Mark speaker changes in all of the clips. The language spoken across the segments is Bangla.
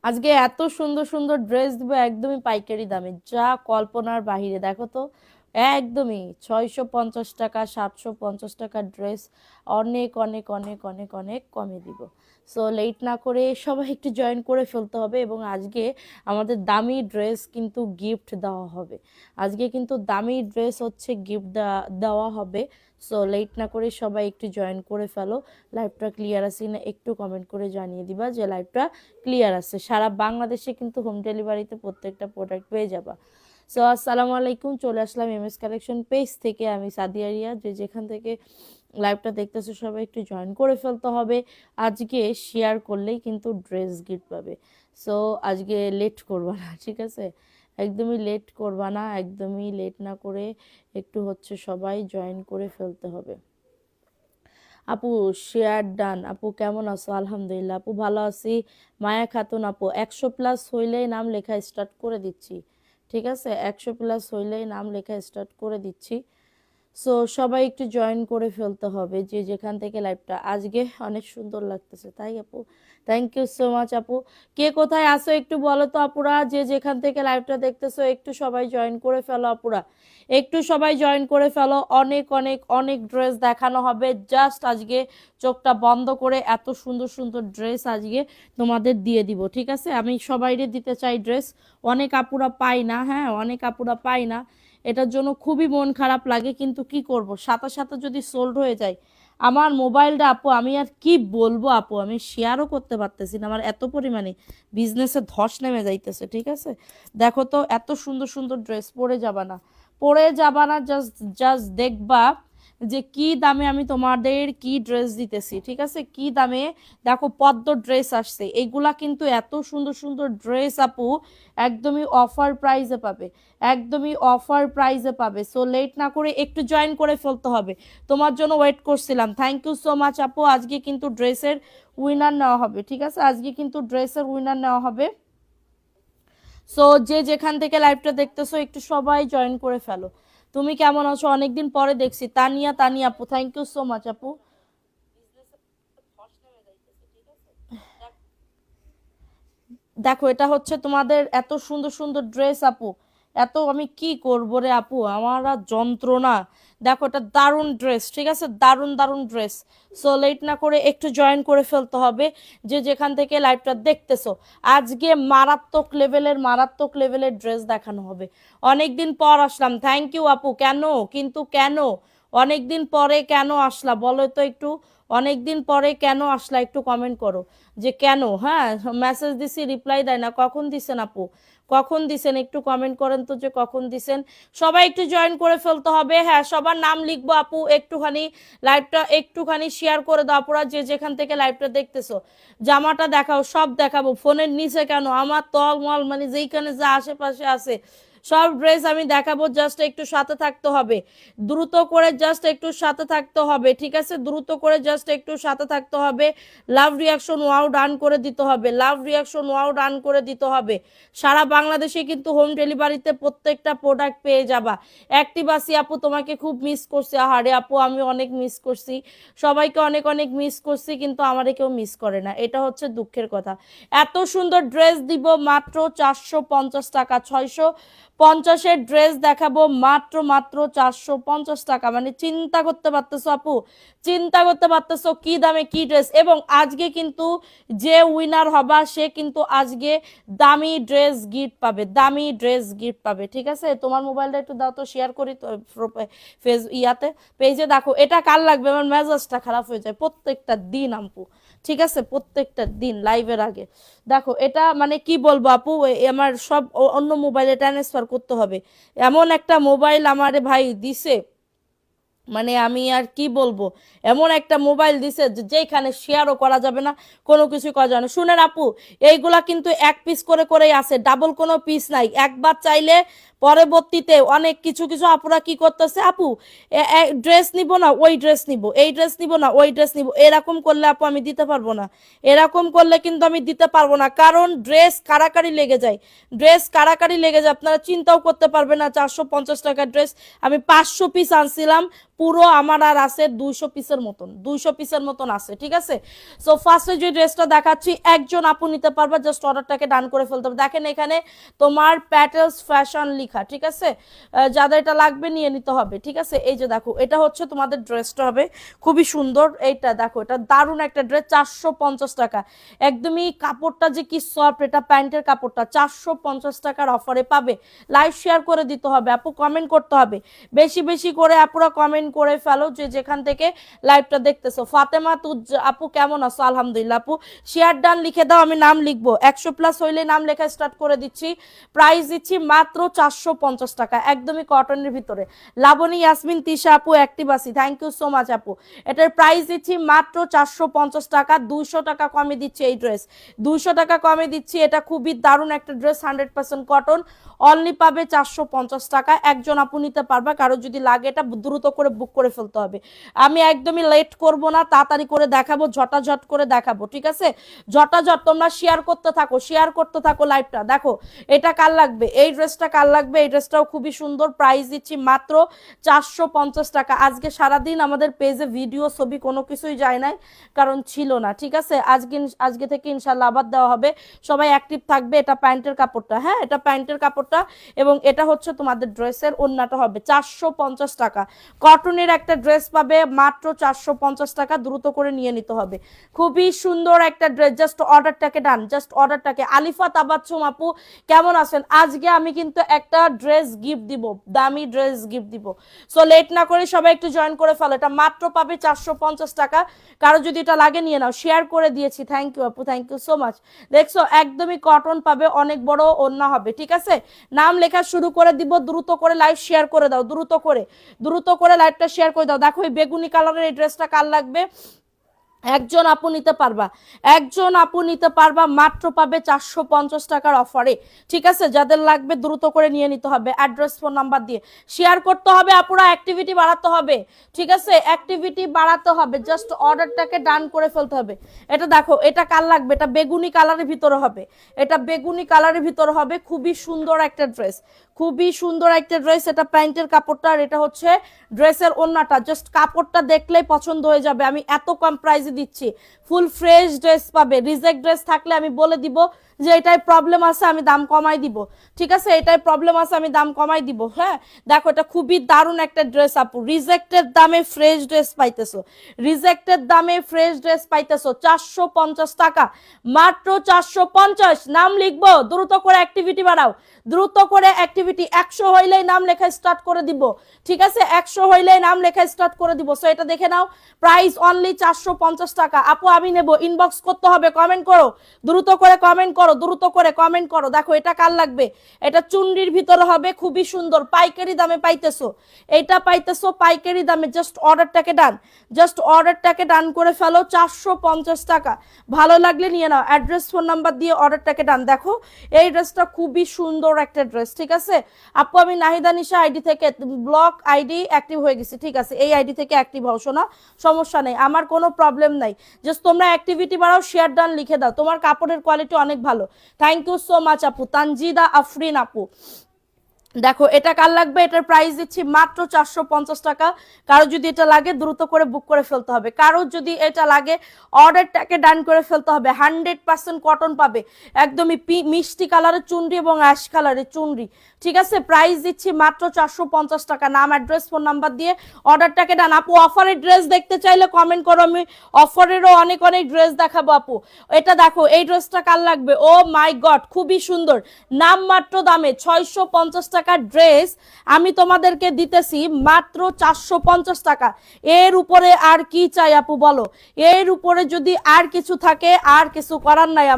Speaker 1: আজকে এত সুন্দর সুন্দর ড্রেস দিব একদমই পাইকারি দামে, যা কল্পনার বাহিরে। দেখো তো, একদমই 650 টাকা 750 টাকার ড্রেস অনেক অনেক অনেক অনেক অনেক কমে দিব। সো লেট না করে সবাই একটু জয়েন করে ফেলতে হবে। এবং আজকে আমাদের দামি ড্রেস কিন্তু গিফট দেওয়া হবে। আজকে কিন্তু দামি ড্রেস হচ্ছে গিফট দেওয়া হবে। সো লেট না করে সবাই একটু জয়েন করে ফেলো। লাইভটা ক্লিয়ার আছে না একটু কমেন্ট করে জানিয়ে দিবা যে লাইভটা ক্লিয়ার আছে। সারা বাংলাদেশে কিন্তু হোম ডেলিভারিতে প্রত্যেকটা প্রোডাক্ট পেয়ে যাবা। সো আসসালামু আলাইকুম, চলে আসলাম এমএস কালেকশন পেজ থেকে। আমি সাদিয়া রিয়া। যে যেখান থেকে লাইভটা দেখতেছো সবাই একটু জয়েন করে ফেলতে হবে। আজকে শেয়ার করলেই কিন্তু ড্রেস গিফট পাবে। সো আজকে লেট করবা না, ঠিক আছে? একদমই লেট করবা না, একদমই লেট না করে একটু হচ্ছে সবাই জয়েন করে ফেলতে হবে। আপু শেয়ার ডান। আপু কেমন আছো? আলহামদুলিল্লাহ আপু ভালো আছি। মায়া খাতুন আপু 100+ হইলেই নাম লেখা স্টার্ট করে দিচ্ছি, ঠিক আছে? 100+ হইলেই নাম লেখা স্টার্ট করে দিচ্ছি। সো সবাই একটু জয়েন করে ফেলতে হবে যে যেখান থেকে লাইভটা। আজকে অনেক সুন্দর লাগতেছে, তাই আপু? থ্যাংক ইউ সো মাচ আপু। কে কোথায় আসো একটু বলো তো আপুরা। যে যেখান থেকে লাইভটা দেখতেছো একটু সবাই জয়েন করে ফেলো আপুরা, একটু সবাই জয়েন করে ফেলো। অনেক অনেক অনেক ড্রেস দেখানো হবে। জাস্ট আজকে চোখটা বন্ধ করে এত সুন্দর সুন্দর ড্রেস আজকে তোমাদের দিয়ে দিব, ঠিক আছে? আমি সবাইরে দিতে চাই ড্রেস। অনেক আপুরা পাই না, হ্যাঁ অনেক আপুরা পাই না। এটার জন্য খুবই মন খারাপ লাগে, কিন্তু কি করব, সাথে সাথে যদি সোল্ড হয়ে যায় আমার মোবাইলটা আপু, আমি আর কি বলবো আপু, আমি শেয়ারও করতে পারতেছি না। আমার এত পরিমাণে বিজনেসে ধস নেমে যাইতেছে, ঠিক আছে? দেখো তো, এত সুন্দর সুন্দর ড্রেস পরে যাবা না, পরে যাবা না, জাস্ট জাস্ট দেখবা যে কি দামে আমি তোমাদের কি ড্রেস দিতেছি, ঠিক আছে? কি দামে। দেখো পদ্ম ড্রেস আসছে, এইগুলা কিন্তু এত সুন্দর সুন্দর ড্রেস আপু একদমই অফার প্রাইসে পাবে, একদমই অফার প্রাইসে পাবে। সো লেট না করে একটু জয়েন করে ফেলতে হবে। তোমার জন্য ওয়েট করছিলাম। থ্যাংক ইউ সো মাচ আপু। আজকে কিন্তু ড্রেসের উইনার নেওয়া হবে, ঠিক আছে? আজকে কিন্তু ড্রেসের উইনার নেওয়া হবে। সো যে যেখান থেকে লাইভটা দেখতেছো একটু সবাই জয়েন করে ফেলো। তুমি কেমন আছো? অনেকদিন পরে দেখছি। তানিয়া, তানিয়া আপু থ্যাংক ইউ সো মাচ আপু। দেখো এটা হচ্ছে তোমাদের এত সুন্দর সুন্দর ড্রেস আপু। এত আমি কি করবো রে আপু, আমার আর যন্ত্রণা। দেখো এটা দারুণ ড্রেস, ঠিক আছে? দারুণ দারুণ ড্রেস। সো লেট না করে একটু জয়েন করে ফেলতে হবে যে যেখান থেকে লাইভটা দেখতেছো। আজকে মারাত্মক লেভেলের ড্রেস দেখানো হবে। অনেকদিন পর আসলাম, থ্যাংক ইউ আপু। কেন কিন্তু, কেন অনেকদিন পরে কেন আসলা বলো তো একটু? অনেকদিন পরে কেন আসলা একটু কমেন্ট করো যে কেন। হ্যাঁ, মেসেজ দিছি রিপ্লাই দেয় না, কখন দিছেন আপু? কখন দিছেন একটু কমেন্ট করেন তো যে কখন দিছেন। সবাই একটু জয়েন করে ফেলতে হবে। হ্যাঁ, সবার নাম লিখবো আপু। একটুখানি লাইভটা একটুখানি শেয়ার করে দাও আপুরা, যে যেখান থেকে লাইভটা দেখতেছো। জামাটা দেখাও, সব দেখাবো। ফোনের নিচে কেন, আমার তল মল মানে যেইখানে যা আশেপাশে আছে সব ড্রেস আমি দেখাবো। জাস্ট একটু সাথে থাকতে হবে, দ্রুত করে জাস্ট একটু সাথে থাকতে হবে, ঠিক আছে? দ্রুত করে জাস্ট একটু সাথে থাকতে হবে। লাভ রিয়াকশন ওয়াও ডান করে দিতে হবে, লাভ রিয়াকশন ওয়াও ডান করে দিতে হবে। সারা বাংলাদেশে কিন্তু হোম ডেলিভারিতে প্রত্যেকটা প্রোডাক্ট পেয়ে যাবা। অ্যাক্টিভ আসি আপু, তোমাকে খুব মিস করছি। আহারে আপু, আমি অনেক মিস করছি, সবাইকে অনেক অনেক মিস করছি, কিন্তু আমারে কেউ মিস করে না, এটা হচ্ছে দুঃখের কথা। এত সুন্দর ড্রেস দিব মাত্র 450 টাকা। 650-এর ড্রেস দেখাবো মাত্র মাত্র 450 টাকা। মানে চিন্তা করতে পারতেছো আপু, চিন্তা করতে পারতেছো কি দামে কি ড্রেস। এবং আজকে কিন্তু যে উইনার হবা সে কিন্তু আজকে দামি ড্রেস গিফট পাবে, দামি ড্রেস গিফট পাবে, ঠিক আছে? তোমার মোবাইলটা একটু দাও তো, শেয়ার করি তো ফেস ইয়াতে, পেজে। দেখো এটা কার লাগবে, আমার মেজাজটা খারাপ হয়ে যায় প্রত্যেকটা দিন আপু, ঠিক আছে? প্রত্যেকটা দিন লাইভের আগে। দেখো এটা মানে কি বলবো আপু, আমার সব অন্য মোবাইলে ট্রান্সফার করতে হবে। এমন একটা মোবাইল আমারে ভাই দিছে, মানে আমি আর কি বলবো। এমন একটা মোবাইল দিছে যেখানে শেয়ারও করা যাবে না, কোনো কিছু করা যাবে না। শুনেন আপু, এইগুলা কিন্তু এক পিস করে করেই আছে, ডাবল কোনো পিস নাই। একবার চাইলে পরবর্তীতে অনেক কিছু কিছু আপুরা কি করতেছে, আপু ড্রেস নিব না ওই ড্রেস নিব, এই ড্রেস নিব না ওই ড্রেস নিব, এরকম করলে আপু আমি দিতে পারবো না। এরকম করলে কিন্তু আমি দিতে পারবো না, কারণ ড্রেস কারাকারি লেগে যায়, ড্রেস কারাকারি লেগে যায়। আপনারা চিন্তাও করতে পারবেন না, 450 টাকার ড্রেস আমি 500 পিস আনছিলাম, পুরো আমার আর আছে 200 পিসের মতন আছে, ঠিক আছে। সো ফার্স্টে যে ড্রেসটা দেখাচ্ছি একজন আপু নিতে পারবে, জাস্ট অর্ডারটাকে ডান করে ফেলতে হবে। দেখেন এখানে তোমার প্যাটেলস ফ্যাশন লেখা, ঠিক আছে, যাদের এটা লাগবে নিয়ে নিতে হবে, ঠিক আছে। এই যে দেখো এটা হচ্ছে তোমাদের ড্রেসটা হবে খুবই সুন্দর, এইটা দেখো এটা দারুণ একটা ড্রেস, 450 টাকা একদমই, কাপড়টা যে কি সফট, এটা প্যান্টের কাপড়টা 450 টাকার অফারে পাবে। লাইভ শেয়ার করে দিতে হবে আপু, কমেন্ট করতে হবে বেশি বেশি করে, আপুরা কমেন্ট করে ফেলো যে যেখান থেকে লাইভটা দেখতেছো। ফাতেমা তুজ আপু কেমন আছো? আলহামদুলিল্লাহ আপু, শেয়ার ডান লিখে দাও, আমি নাম লিখবো, 100+ হইলে নাম লেখা স্টার্ট করে দিচ্ছি। প্রাইস দিচ্ছি মাত্র 450 টাকা, একদমই কটনের ভিতরে। লাবণী ইয়াসমিন তিশা আপু অ্যাক্টিভ আছি, থ্যাংক ইউ সো মাচ আপু। এটার প্রাইস দিচ্ছি মাত্র 450 টাকা, 200 টাকা কমে দিচ্ছি এই ড্রেস, 200 টাকা কমে দিচ্ছি। এটা খুবই দারুণ একটা ড্রেস, 100% কটন, অনলি পাবে 450 টাকা। একজন আপু নিতে পারবা, কারো যদি লাগে এটা দ্রুত করে বুক করে ফেলতে হবে। আমি একদমই লেট করব না, তাড়াতাড়ি করে দেখাবো, ঝটাঝট করে দেখাবো, ঠিক আছে। ঝটাঝট তোমরা শেয়ার করতে থাকো, শেয়ার করতে থাকো লাইভটা। দেখো এটা কার লাগবে, এই ড্রেসটা কার লাগবে, এই ড্রেসটাও খুবই সুন্দর, প্রাইস দিচ্ছি মাত্র 450 টাকা। আজকে সারাদিন আমাদের পেজে ভিডিও ছবি কোনো কিছুই যায় নাই, কারণ ছিল না, ঠিক আছে। আজকে থেকে ইনশাল্লাহ আবার দেওয়া হবে, সবাই অ্যাক্টিভ থাকবে। এটা প্যান্টের কাপড়টা, হ্যাঁ এটা প্যান্টের কাপড়টা, এবং এটা হচ্ছে তোমাদের ড্রেসের ওড়নাটা হবে 450 টাকা। কটনের একটা ড্রেস পাবে মাত্র 450 টাকা, দ্রুত করে নিয়ে নিতে হবে। খুবই সুন্দর একটা ড্রেস, জাস্ট অর্ডারটাকে ডান, জাস্ট অর্ডারটাকে। আলিফা তাবাচ্ছুম আপু কেমন আছেন? আজকে আমি কিন্তু একটা ড্রেস গিফট দিব, দামি ড্রেস গিফট দিব। সো লেট না করে সবাই একটু জয়েন করে ফেলো, এটা মাত্র পাবে 450 টাকা। কারো যদি এটা লাগে নিয়ে নাও, শেয়ার করে দিয়েছি, থ্যাংক ইউ আপু, থ্যাংক ইউ সো মাচ। দেখছো একদমই কটন পাবে, অনেক বড় ওড়না হবে, ঠিক আছে। নাম লেখা শুরু করে দিব, দ্রুত করে লাইভ শেয়ার করে দাও, দ্রুত করে লাইভটা শেয়ার করে দাও। দেখো এই বেগুনি কালারের এই ড্রেসটা কার লাগবে, একজন আপু নিতে পারবা, একজন আপু নিতে পারবা, মাত্র পাবে 450 টাকার অফারে, ঠিক আছে। যাদের লাগবে দ্রুত করে নিয়ে নিতে হবে, অ্যাড্রেস ফোন নাম্বার দিয়ে শেয়ার করতে হবে। আপুরা অ্যাক্টিভিটি বাড়াতে হবে, ঠিক আছে, অ্যাক্টিভিটি বাড়াতে হবে, জাস্ট অর্ডারটাকে ডান করে ফেলতে হবে। এটা দেখো এটা কার লাগবে, এটা বেগুনি কালারের ভিতরে হবে, এটা বেগুনি কালারের ভিতরে হবে, খুবই সুন্দর একটা ড্রেস, খুবই সুন্দর একটা ড্রেস। এটা প্যান্টের কাপড়টা আর এটা হচ্ছে ড্রেসের ওড়নাটা, জাস্ট কাপড়টা দেখলেই পছন্দ হয়ে যাবে। আমি এত কম প্রাইসে দিচ্ছি, ফুল ফ্রেশ ড্রেস পাবে। রিজেক্ট ড্রেস থাকলে আমি বলে দিব যে এটাই প্রবলেম আছে, আমি দাম কমাই দিব, ঠিক আছে, এটাই প্রবলেম আছে, আমি দাম কমাই দিব। হ্যাঁ দেখো এটা খুবই দারুণ একটা ড্রেস আপু, রিজেক্টের দামে ফ্রেশ ড্রেস পাইতেছো, রিজেক্টের দামে ফ্রেশ ড্রেস পাইতেছো 450 টাকা, মাত্র 450। নাম লিখবো, দ্রুত করে অ্যাক্টিভিটি বাড়াও, দ্রুত করে অ্যাক্টিভিটি। 100 হইলেই নাম লেখা স্টার্ট করে দিব, ঠিক আছে, 100 হইলেই নাম লেখা স্টার্ট করে দিব। সো এটা দেখে নাও, প্রাইস অনলি 450 টাকা। আপু আমি নেব, ইনবক্স করতে হবে, কমেন্ট করো, দ্রুত করে কমেন্ট করো, দ্রুত করে কমেন্ট করো। দেখো এটা কার লাগবে, এটা চুনরির ভিতরে হবে, খুবই সুন্দর, পাইকারি দামে পাইতেছো, এটা পাইতেছো পাইকারি দামে। জাস্ট অর্ডারটাকে ডান, জাস্ট অর্ডারটাকে ডান করে ফেলো, 450 টাকা। ভালো লাগলে নিয়ে নাও, অ্যাড্রেস ফোন নাম্বার দিয়ে অর্ডারটাকে ডান। দেখো এই ড্রেসটা খুবই সুন্দর একটা ড্রেস, ঠিক আছে। আপু আমি নাহিদা নিশা আইডি থেকে, ব্লক আইডি অ্যাক্টিভ হয়ে গেছে, ঠিক আছে, এই আইডি থেকে অ্যাক্টিভ হও, শোনা সমস্যা নেই, আমার কোনো প্রবলেম নাই। জাস্ট তোমরা অ্যাক্টিভিটি বাড়াও, শেয়ার ডান লিখে দাও। তোমার কাপড়ের কোয়ালিটি অনেক ভালো, থ্যাংক ইউ সো মাচ আপু। তানজিদা আফরিন আপু দেখো এটা কার লাগবে, এটার প্রাইস দিচ্ছি মাত্র 450 টাকা। কারো যদি এটা লাগে দ্রুত করে বুক করে ফেলতে হবে, কারো যদি এটা লাগে অর্ডারটাকে ডান করে ফেলতে হবে। 100% কটন পাবে, একদমই মিষ্টি কালারের চুনরি এবং অ্যাশ কালারের চুনরি, ঠিক আছে। প্রাইস দিচ্ছি মাত্র 450 টাকা। নাম অ্যাড্রেস ফোন নাম্বার দিয়ে অর্ডারটাকে ডান। আপু অফারের ড্রেস দেখতে চাইলে কমেন্ট করো, আমি অফারেরও অনেক অনেক ড্রেস দেখাবো আপু। এটা দেখো এই ড্রেসটা কার লাগবে, ও মাই গড খুবই সুন্দর, নাম মাত্র দামে 650 টাকার ড্রেস আমি তোমাদেরকে দিতেছি মাত্র 450 টাকা। এর উপরে আর কি চাই আপু বলো, এর উপরে যদি আর কিছু থাকে আর কিছু করার নাই,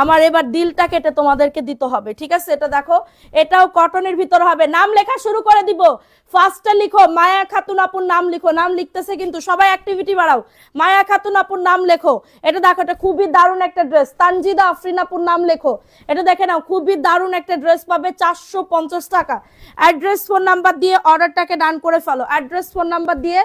Speaker 1: আমার এবার দিলটা কেটে তোমাদেরকে দিতে হবে, ঠিক আছে। এটা দেখো এটাও কটনের ভিতর হবে। নাম লেখা শুরু করে দিব, ফার্স্টে লিখো মায়া খাতুন আপুর নাম লিখো, নাম লিখতেছে কিন্তু সবাই অ্যাক্টিভিটি বাড়াও, মায়া খাতুন আপুর নাম লেখো। এটা দেখো এটা খুবই দারুণ একটা ড্রেস, তানজিদা আফরিন আপুর নাম লেখো। এটা দেখে নাও খুবই দারুণ একটা ড্রেস পাবে 450 টাকা। অ্যাড্রেস ফোন নাম্বার দিয়ে অর্ডারটাকে ডান করে ফেলো, অ্যাড্রেস ফোন নাম্বার দিয়ে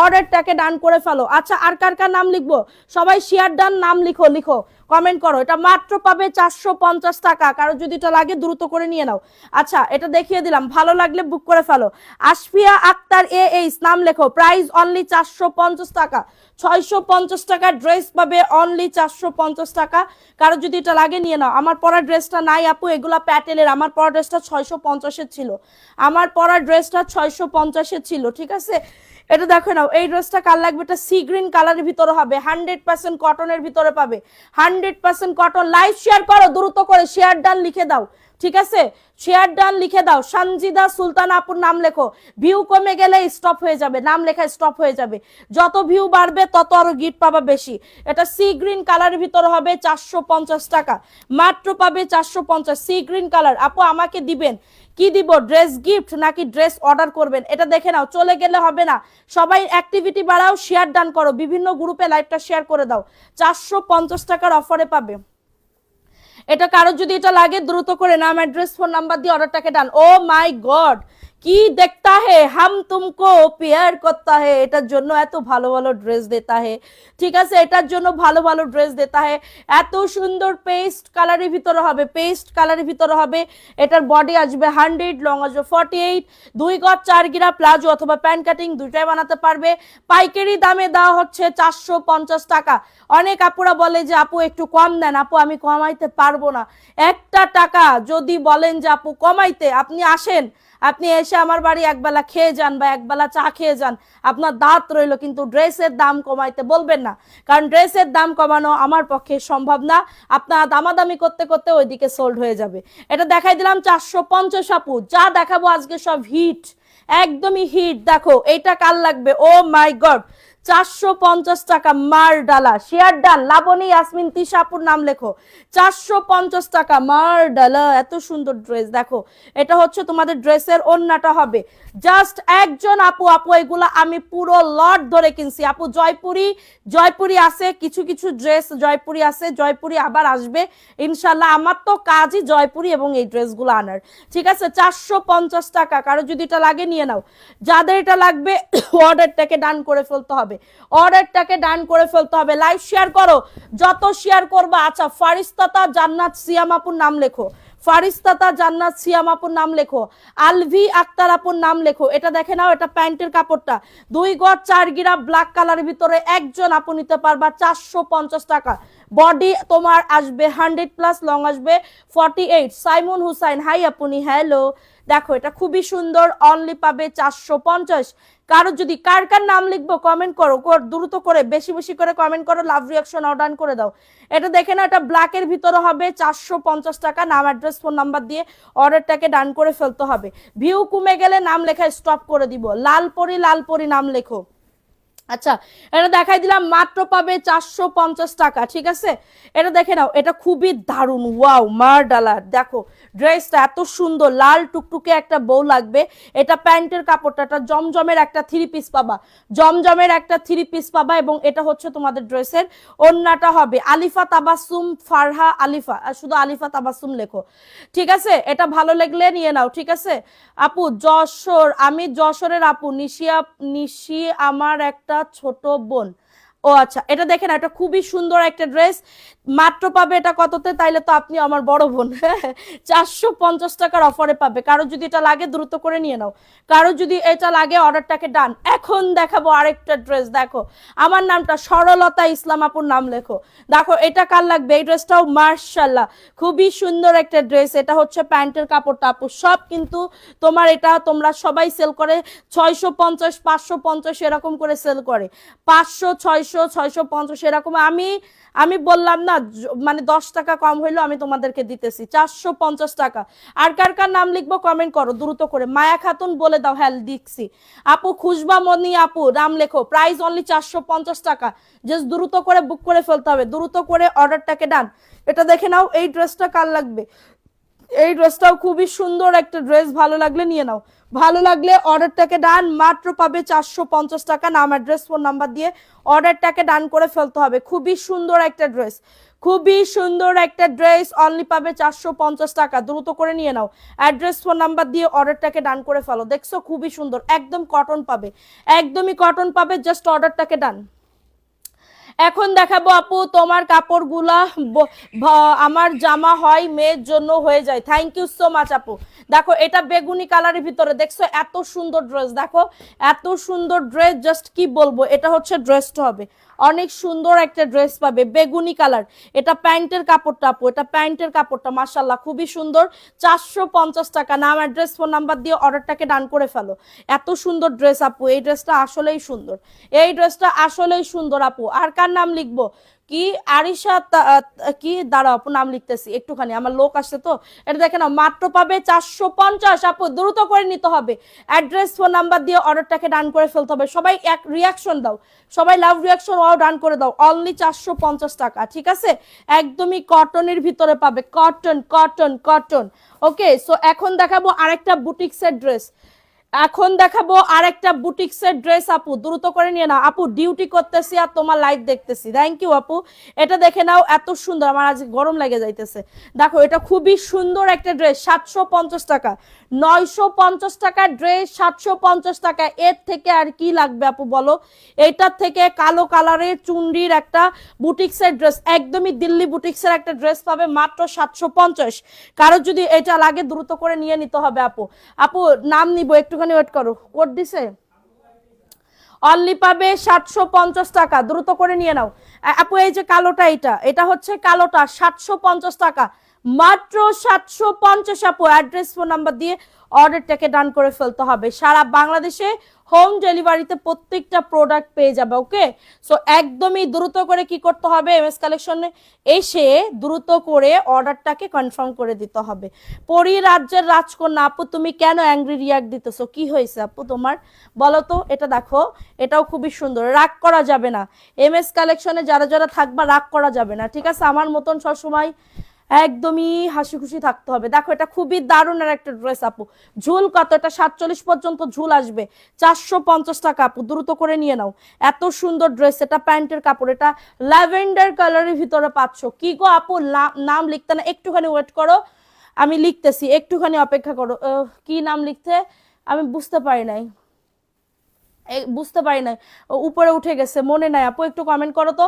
Speaker 1: অর্ডারটাকে ডান করে ফেলো। আচ্ছা আর কার কার নাম লিখবো? সবাই শেয়ার ডান, নাম লিখো, লিখো কমেন্ট করো। এটা মাত্র পাবে 450 টাকা। কারো যদি এটা লাগে দ্রুত করে নিয়ে নাও। আচ্ছা এটা দেখিয়ে দিলাম, ভালো লাগলে বুক করে ফেলো। আশফিয়া আক্তার এইচ নাম লেখো, প্রাইস অনলি 450 টাকা। 650 টাকা ড্রেস পাবে অনলি 450 টাকা। কারো যদি এটা লাগে নিয়ে নাও। আমার পরা ড্রেসটা নাই আপু, এগুলা প্যাটেলের। আমার পরা ড্রেসটা 650-এর ছিল, আমার পরা ড্রেসটা 650-এর ছিল, ঠিক আছে। এটা দেখো নাও, এই ড্রেসটা কার লাগবে? এটা সি গ্রিন কালারের ভিতরে হবে, 100% কটনের ভিতরে পাবে, 100% কটন। লাইভ শেয়ার করো দ্রুত করে, শেয়ার ডান লিখে দাও, ঠিক আছে। শেয়ার ডান লিখে দাও। সঞ্জিদা সুলতান আপুর নাম লেখো। ভিউ কমে গেলে স্টপ হয়ে যাবে, নাম লেখা স্টপ হয়ে যাবে। যত ভিউ বাড়বে তত আরো গিফট পাবা বেশি। এটা সি গ্রিন কালারের ভিতরে হবে, 450 টাকা মাত্র পাবে, 450। Sea green colour. আপু আমাকে দিবেন কি দিব? ড্রেস গিফট নাকি ড্রেস অর্ডার করবেন? এটা দেখে নাও, চলে গেলে হবে না। সবাই অ্যাক্টিভিটি বাড়াও, শেয়ার ডান করো, বিভিন্ন গ্রুপে লাইভটা শেয়ার করে দাও। 450 টাকার অফারে পাবে। এটা কারো যদি এটা লাগে দ্রুত করে নাম, অ্যাড্রেস, ফোন নাম্বার দিয়ে অর্ডারটাকে ডান। ও মাই গড, কি দেখতা হে হাম তুমকো প্যার করতা হে। এটার জন্য এত ভালো ভালো ড্রেস দেতা হে, ঠিক আছে। এটার জন্য ভালো ভালো ড্রেস দেতা হে। এত সুন্দর পেস্ট কালারের ভিতরে হবে, পেস্ট কালারের ভিতরে হবে। এটার বডি আসবে 100, লং আসবে 48, 2 গজ 4 গিরা প্লাজো অথবা প্যান্ট কাটিং দুইটাই বানাতে পারবে। পাইকারি দামে দেওয়া হচ্ছে 450 টাকা। অনেক আপুরা বলে যে আপু একটু কম দেন। আপু আমি কমাইতে পারবো না। একটা টাকা যদি বলেন যে আপু কমাইতে, আপনি আসেন, আপনি এসে আমার বাড়ি একবেলা খেয়ে যান বা একবেলা চা খেয়ে যান, আপনার দাঁত রইলো, কিন্তু ড্রেসের দাম কমাইতে বলবেন না, কারণ ড্রেসের দাম কমানো আমার পক্ষে সম্ভব না। আপনারা দামাদামি করতে করতে ওইদিকে সোল্ড হয়ে যাবে। এটা দেখাই দিলাম 450 আপু। যা দেখাবো আজকে সব হিট, একদমই হিট। দেখো এইটা কার লাগবে? ও মাই গড, 450 টাকা মার ডালা। শেয়ার ডান, লাবণী ইয়াসমিন তিশাপুর নাম লেখো। 450 টাকা মার ডালা। এত সুন্দর ড্রেস দেখো। এটা হচ্ছে তোমাদের ড্রেসের ওন্নাটা হবে। জাস্ট একজন আপু, আপু এগুলা আমি পুরো লট ধরে কিনছি আপু। জয়পুরি, জয়পুরি আছে, কিছু কিছু ড্রেস জয়পুরি আছে, জয়পুরি আবার আসবে ইনশাল্লাহ। আমার তো কাজই জয়পুরি এবং এই ড্রেসগুলো আনার, ঠিক আছে। 450 টাকা। কারো যদি এটা লাগে নিয়ে নাও। যাদের এটা লাগবে অর্ডারটাকে ডান করে ফেলতে হবে, অর্ডারটাকে ডান করে ফেলতে হবে। লাইভ শেয়ার করো, যত শেয়ার করবা। আচ্ছা ফারিস্তাতা জান্নাত সিয়াম আপুর নাম লেখো, ফারিস্তাতা জান্নাত সিয়াম আপুর নাম লেখো। আলভি আক্তার আপুর নাম লেখো। এটা দেখে নাও, এটা প্যান্টের কাপড়টা 2 গজ 4 গিরা ব্ল্যাক কালারের ভিতরে একজন আপু নিতে পারবা 450 টাকা। বডি তোমার আসবে 100+, লং আসবে 48। সাইমন হুসাইন হাই আপনি, হ্যালো। দেখো এটা খুবই সুন্দর, অনলি পাবে 450। কারো যদি কার কার নাম লিখবো কমেন্ট করো, দ্রুত করে বেশি বেশি করে কমেন্ট করো, লাভ রিয়াকশন অর্ডার করে দাও। এটা দেখে না, এটা ব্ল্যাকের ভিতরে হবে 450 টাকা। নাম, অ্যাড্রেস, ফোন নাম্বার দিয়ে অর্ডারটাকে ডান করে ফেলতে হবে। ভিউ কমে গেলে নাম লেখা স্টপ করে দিব। লালপরি, লালপরি নাম লেখো। আচ্ছা এটা দেখাই দিলাম, মাত্র পাবে 450 টাকা, ঠিক আছে। এটা দেখে নাও, এটা খুবই দারুণ, ওয়াও মার ডালার। দেখো ড্রেসটা এত সুন্দর, লাল টুকটুকে একটা বউ লাগবে। এটা প্যান্টের কাপড়টা জমজমের একটা 3 পিস পাবা, জমজমের একটা 3 পিস পাবা। এবং এটা হচ্ছে তোমাদের ড্রেসের ওন্নাটা হবে। আলিফা তাবাসুম, ফারহা আলিফা, শুধু আলিফা তাবাসুম লেখো, ঠিক আছে। এটা ভালো লাগলে নিয়ে নাও, ঠিক আছে। আপু যশোর, আমি যশোরের আপু। নিশি আমার একটা ছোট বোন। ও আচ্ছা, এটা দেখেন, এটা খুবই সুন্দর একটা ড্রেস। মাত্র পাবে এটা কততে? তাইলে তো আপনি আমার বড় বোন। 450 টাকার অফারে পাবে। কারো যদি এটা লাগে দ্রুত করে নিয়ে নাও। কারো যদি এটা লাগে অর্ডারটাকে ডান। এখন দেখাবো আরেকটা ড্রেস। দেখো আমার নামটা সরলতা ইসলাম আপুর নাম লেখো। দেখো এটা কার লাগবে? এই ড্রেসটাও মার্শাল্লাহ খুবই সুন্দর একটা ড্রেস। এটা হচ্ছে প্যান্টের কাপড়টা আপু। সব কিন্তু তোমার এটা তোমরা সবাই সেল করে 650, 550 এরকম করে সেল করে। 500, 600, 650 এরকম। আমি বললাম না, মানে 10 টাকা কম হইলো আমি তোমাদেরকে দিতেছি 450 টাকা। আর কার কার নাম লিখবো কমেন্ট করো দ্রুত করে। মায়া খাতুন বলে দাও, হ্যাঁ লিখছি আপু। খুশবা মনি আপু নাম লেখো, প্রাইস অনলি 450 টাকা। জাস্ট দ্রুত করে বুক করে ফেলতে হবে, দ্রুত করে অর্ডারটাকে ডান। এটা দেখে নাও, এই ড্রেসটা কার লাগবে? এই ড্রেসটাও খুবই সুন্দর একটা ড্রেস, ভালো লাগলে নিয়ে নাও, ভালো লাগলে অর্ডারটাকে ডান। মাত্র পাবে 450 টাকা। নাম, অ্যাড্রেস, ফোন নাম্বার দিয়ে অর্ডারটাকে ডান করে ফেলতে হবে। খুবই সুন্দর একটা ড্রেস, খুবই সুন্দর একটা ড্রেস, অনলি পাবে 450 টাকা, দ্রুত করে নিয়ে নাও। অ্যাড্রেস ফোন নাম্বার দিয়ে অর্ডারটাকে ডান করে ফেলো। দেখছো খুবই সুন্দর, একদম কটন পাবে, একদমই কটন পাবে, জাস্ট অর্ডারটাকে ডান। এখন দেখাবো আপু তোমার কাপড়গুলা আমার জামা হয় মেয়ের জন্য হয়ে যায়। থ্যাংক ইউ সো মাচ আপু। দেখো এটা বেগুনি কালারের ভিতরে, দেখছো এত সুন্দর ড্রেস, দেখো এত সুন্দর ড্রেস, জাস্ট কি বলবো, এটা হচ্ছে ড্রেসটা হবে অনেক সুন্দর একটা ড্রেস পাবে, বেগুনি কালার। এটা প্যান্টের কাপড়টা আপু, এটা প্যান্টের কাপড়টা মাশাল্লাহ খুবই সুন্দর। 450 টাকা, নাম অ্যাড্রেস ফোন নাম্বার দিয়ে অর্ডারটাকে ডান করে ফেলো। এত সুন্দর ড্রেস আপু, এই ড্রেসটা আসলেই সুন্দর, এই ড্রেসটা আসলেই সুন্দর আপু। আর কার নাম লিখবো, কি আরিশা কি, দাঁড়াও আপু নাম লিখতেছি একটুখানি, আমার লোক আসছে তো। এটা দেখে নাও, মাত্র পাবে 450 আপু, দ্রুত করে নিতে হবে। অ্যাড্রেস ফোন নাম্বার দিয়ে অর্ডারটাকে ডান করে ফেলতে হবে। সবাই এক রিয়াকশন দাও, সবাই লাভ রিয়াকশন ওয়াও ডান করে দাও। অনলি 450 টাকা, ঠিক আছে, একদমই কটনের ভিতরে পাবে, কটন কটন কটন। ওকে, সো এখন দেখাবো আরেকটা বুটিক্সের ড্রেস, এখন দেখাবো আরেকটা বুটিক্সের ড্রেস আপু, দ্রুত করে নিয়ে নাও। আপু ডিউটি করতেছি আর তোমার লাইভ দেখতেছি, থ্যাংক ইউ আপু। এটা দেখে নাও, এত সুন্দর, আমার আজ গরম লেগে যাইতেছে। দেখো এটা খুবই সুন্দর একটা ড্রেস, 750 টাকা, 950 টাকা ড্রেস, 750 টাকা, এর থেকে আর কি লাগবে আপু বলো। এইটার থেকে কালো কালারের চুন্ডির একটা বুটিক্সের ড্রেস, একদমই দিল্লি বুটিক্সের একটা ড্রেস পাবে মাত্র 750। কারো যদি এটা লাগে দ্রুত করে নিয়ে নিতে হবে আপু। আপু নাম নিব, একটুখানি ওয়েট করো, কোড দিছে। অনলি পাবে 750 টাকা, দ্রুত করে নিয়ে নাও আপু। এই যে কালোটা, এটা হচ্ছে কালোটা, 750 টাকা, মাত্র 750 আপু। অ্যাড্রেস ফোন নাম্বার দিয়ে অর্ডারটাকে ডান করে ফেলতে হবে। সারা বাংলাদেশে হোম ডেলিভারিতে প্রত্যেকটা প্রোডাক্ট পেয়ে যাবে। ওকে, সো একদমই দ্রুত করে কি করতে হবে, এমএস কালেকশনে এসে দ্রুত করে অর্ডারটাকে কনফার্ম করে দিতে হবে। পরি রাজ্যের রাজকন্যা আপু, তুমি কেন অ্যাংরি রিয়াক্ট দিতেছো, কি হয়েছে আপু তোমার বলো তো। এটা দেখো, এটাও খুবই সুন্দর, রাগ করা যাবে না। এমএস কালেকশনে যারা যারা থাকবা রাগ করা যাবে না, ঠিক আছে, আমার মতন সবসময় একদমই হাসি খুশি থাকতে হবে। দেখো এটা খুবই দারুণ একটা ড্রেস আপু। ঝুল কত, এটা 47 পর্যন্ত ঝুল আসবে, 450 টাকা আপু, দ্রুত করে নিয়ে নাও। এত সুন্দর ড্রেস, এটা প্যান্টের কাপড়, এটা ল্যাভেন্ডার কালারের ভিতরে পাচ্ছ। কি গো আপু নাম লিখতে না, একটুখানি ওয়েট করো, আমি লিখতেছি, একটুখানি অপেক্ষা করো। কি নাম লিখতে আমি বুঝতে পারি নাই, বুঝতে পারি নাই, উপরে উঠে গেছে, মনে নাই আপু, একটু কমেন্ট করো তো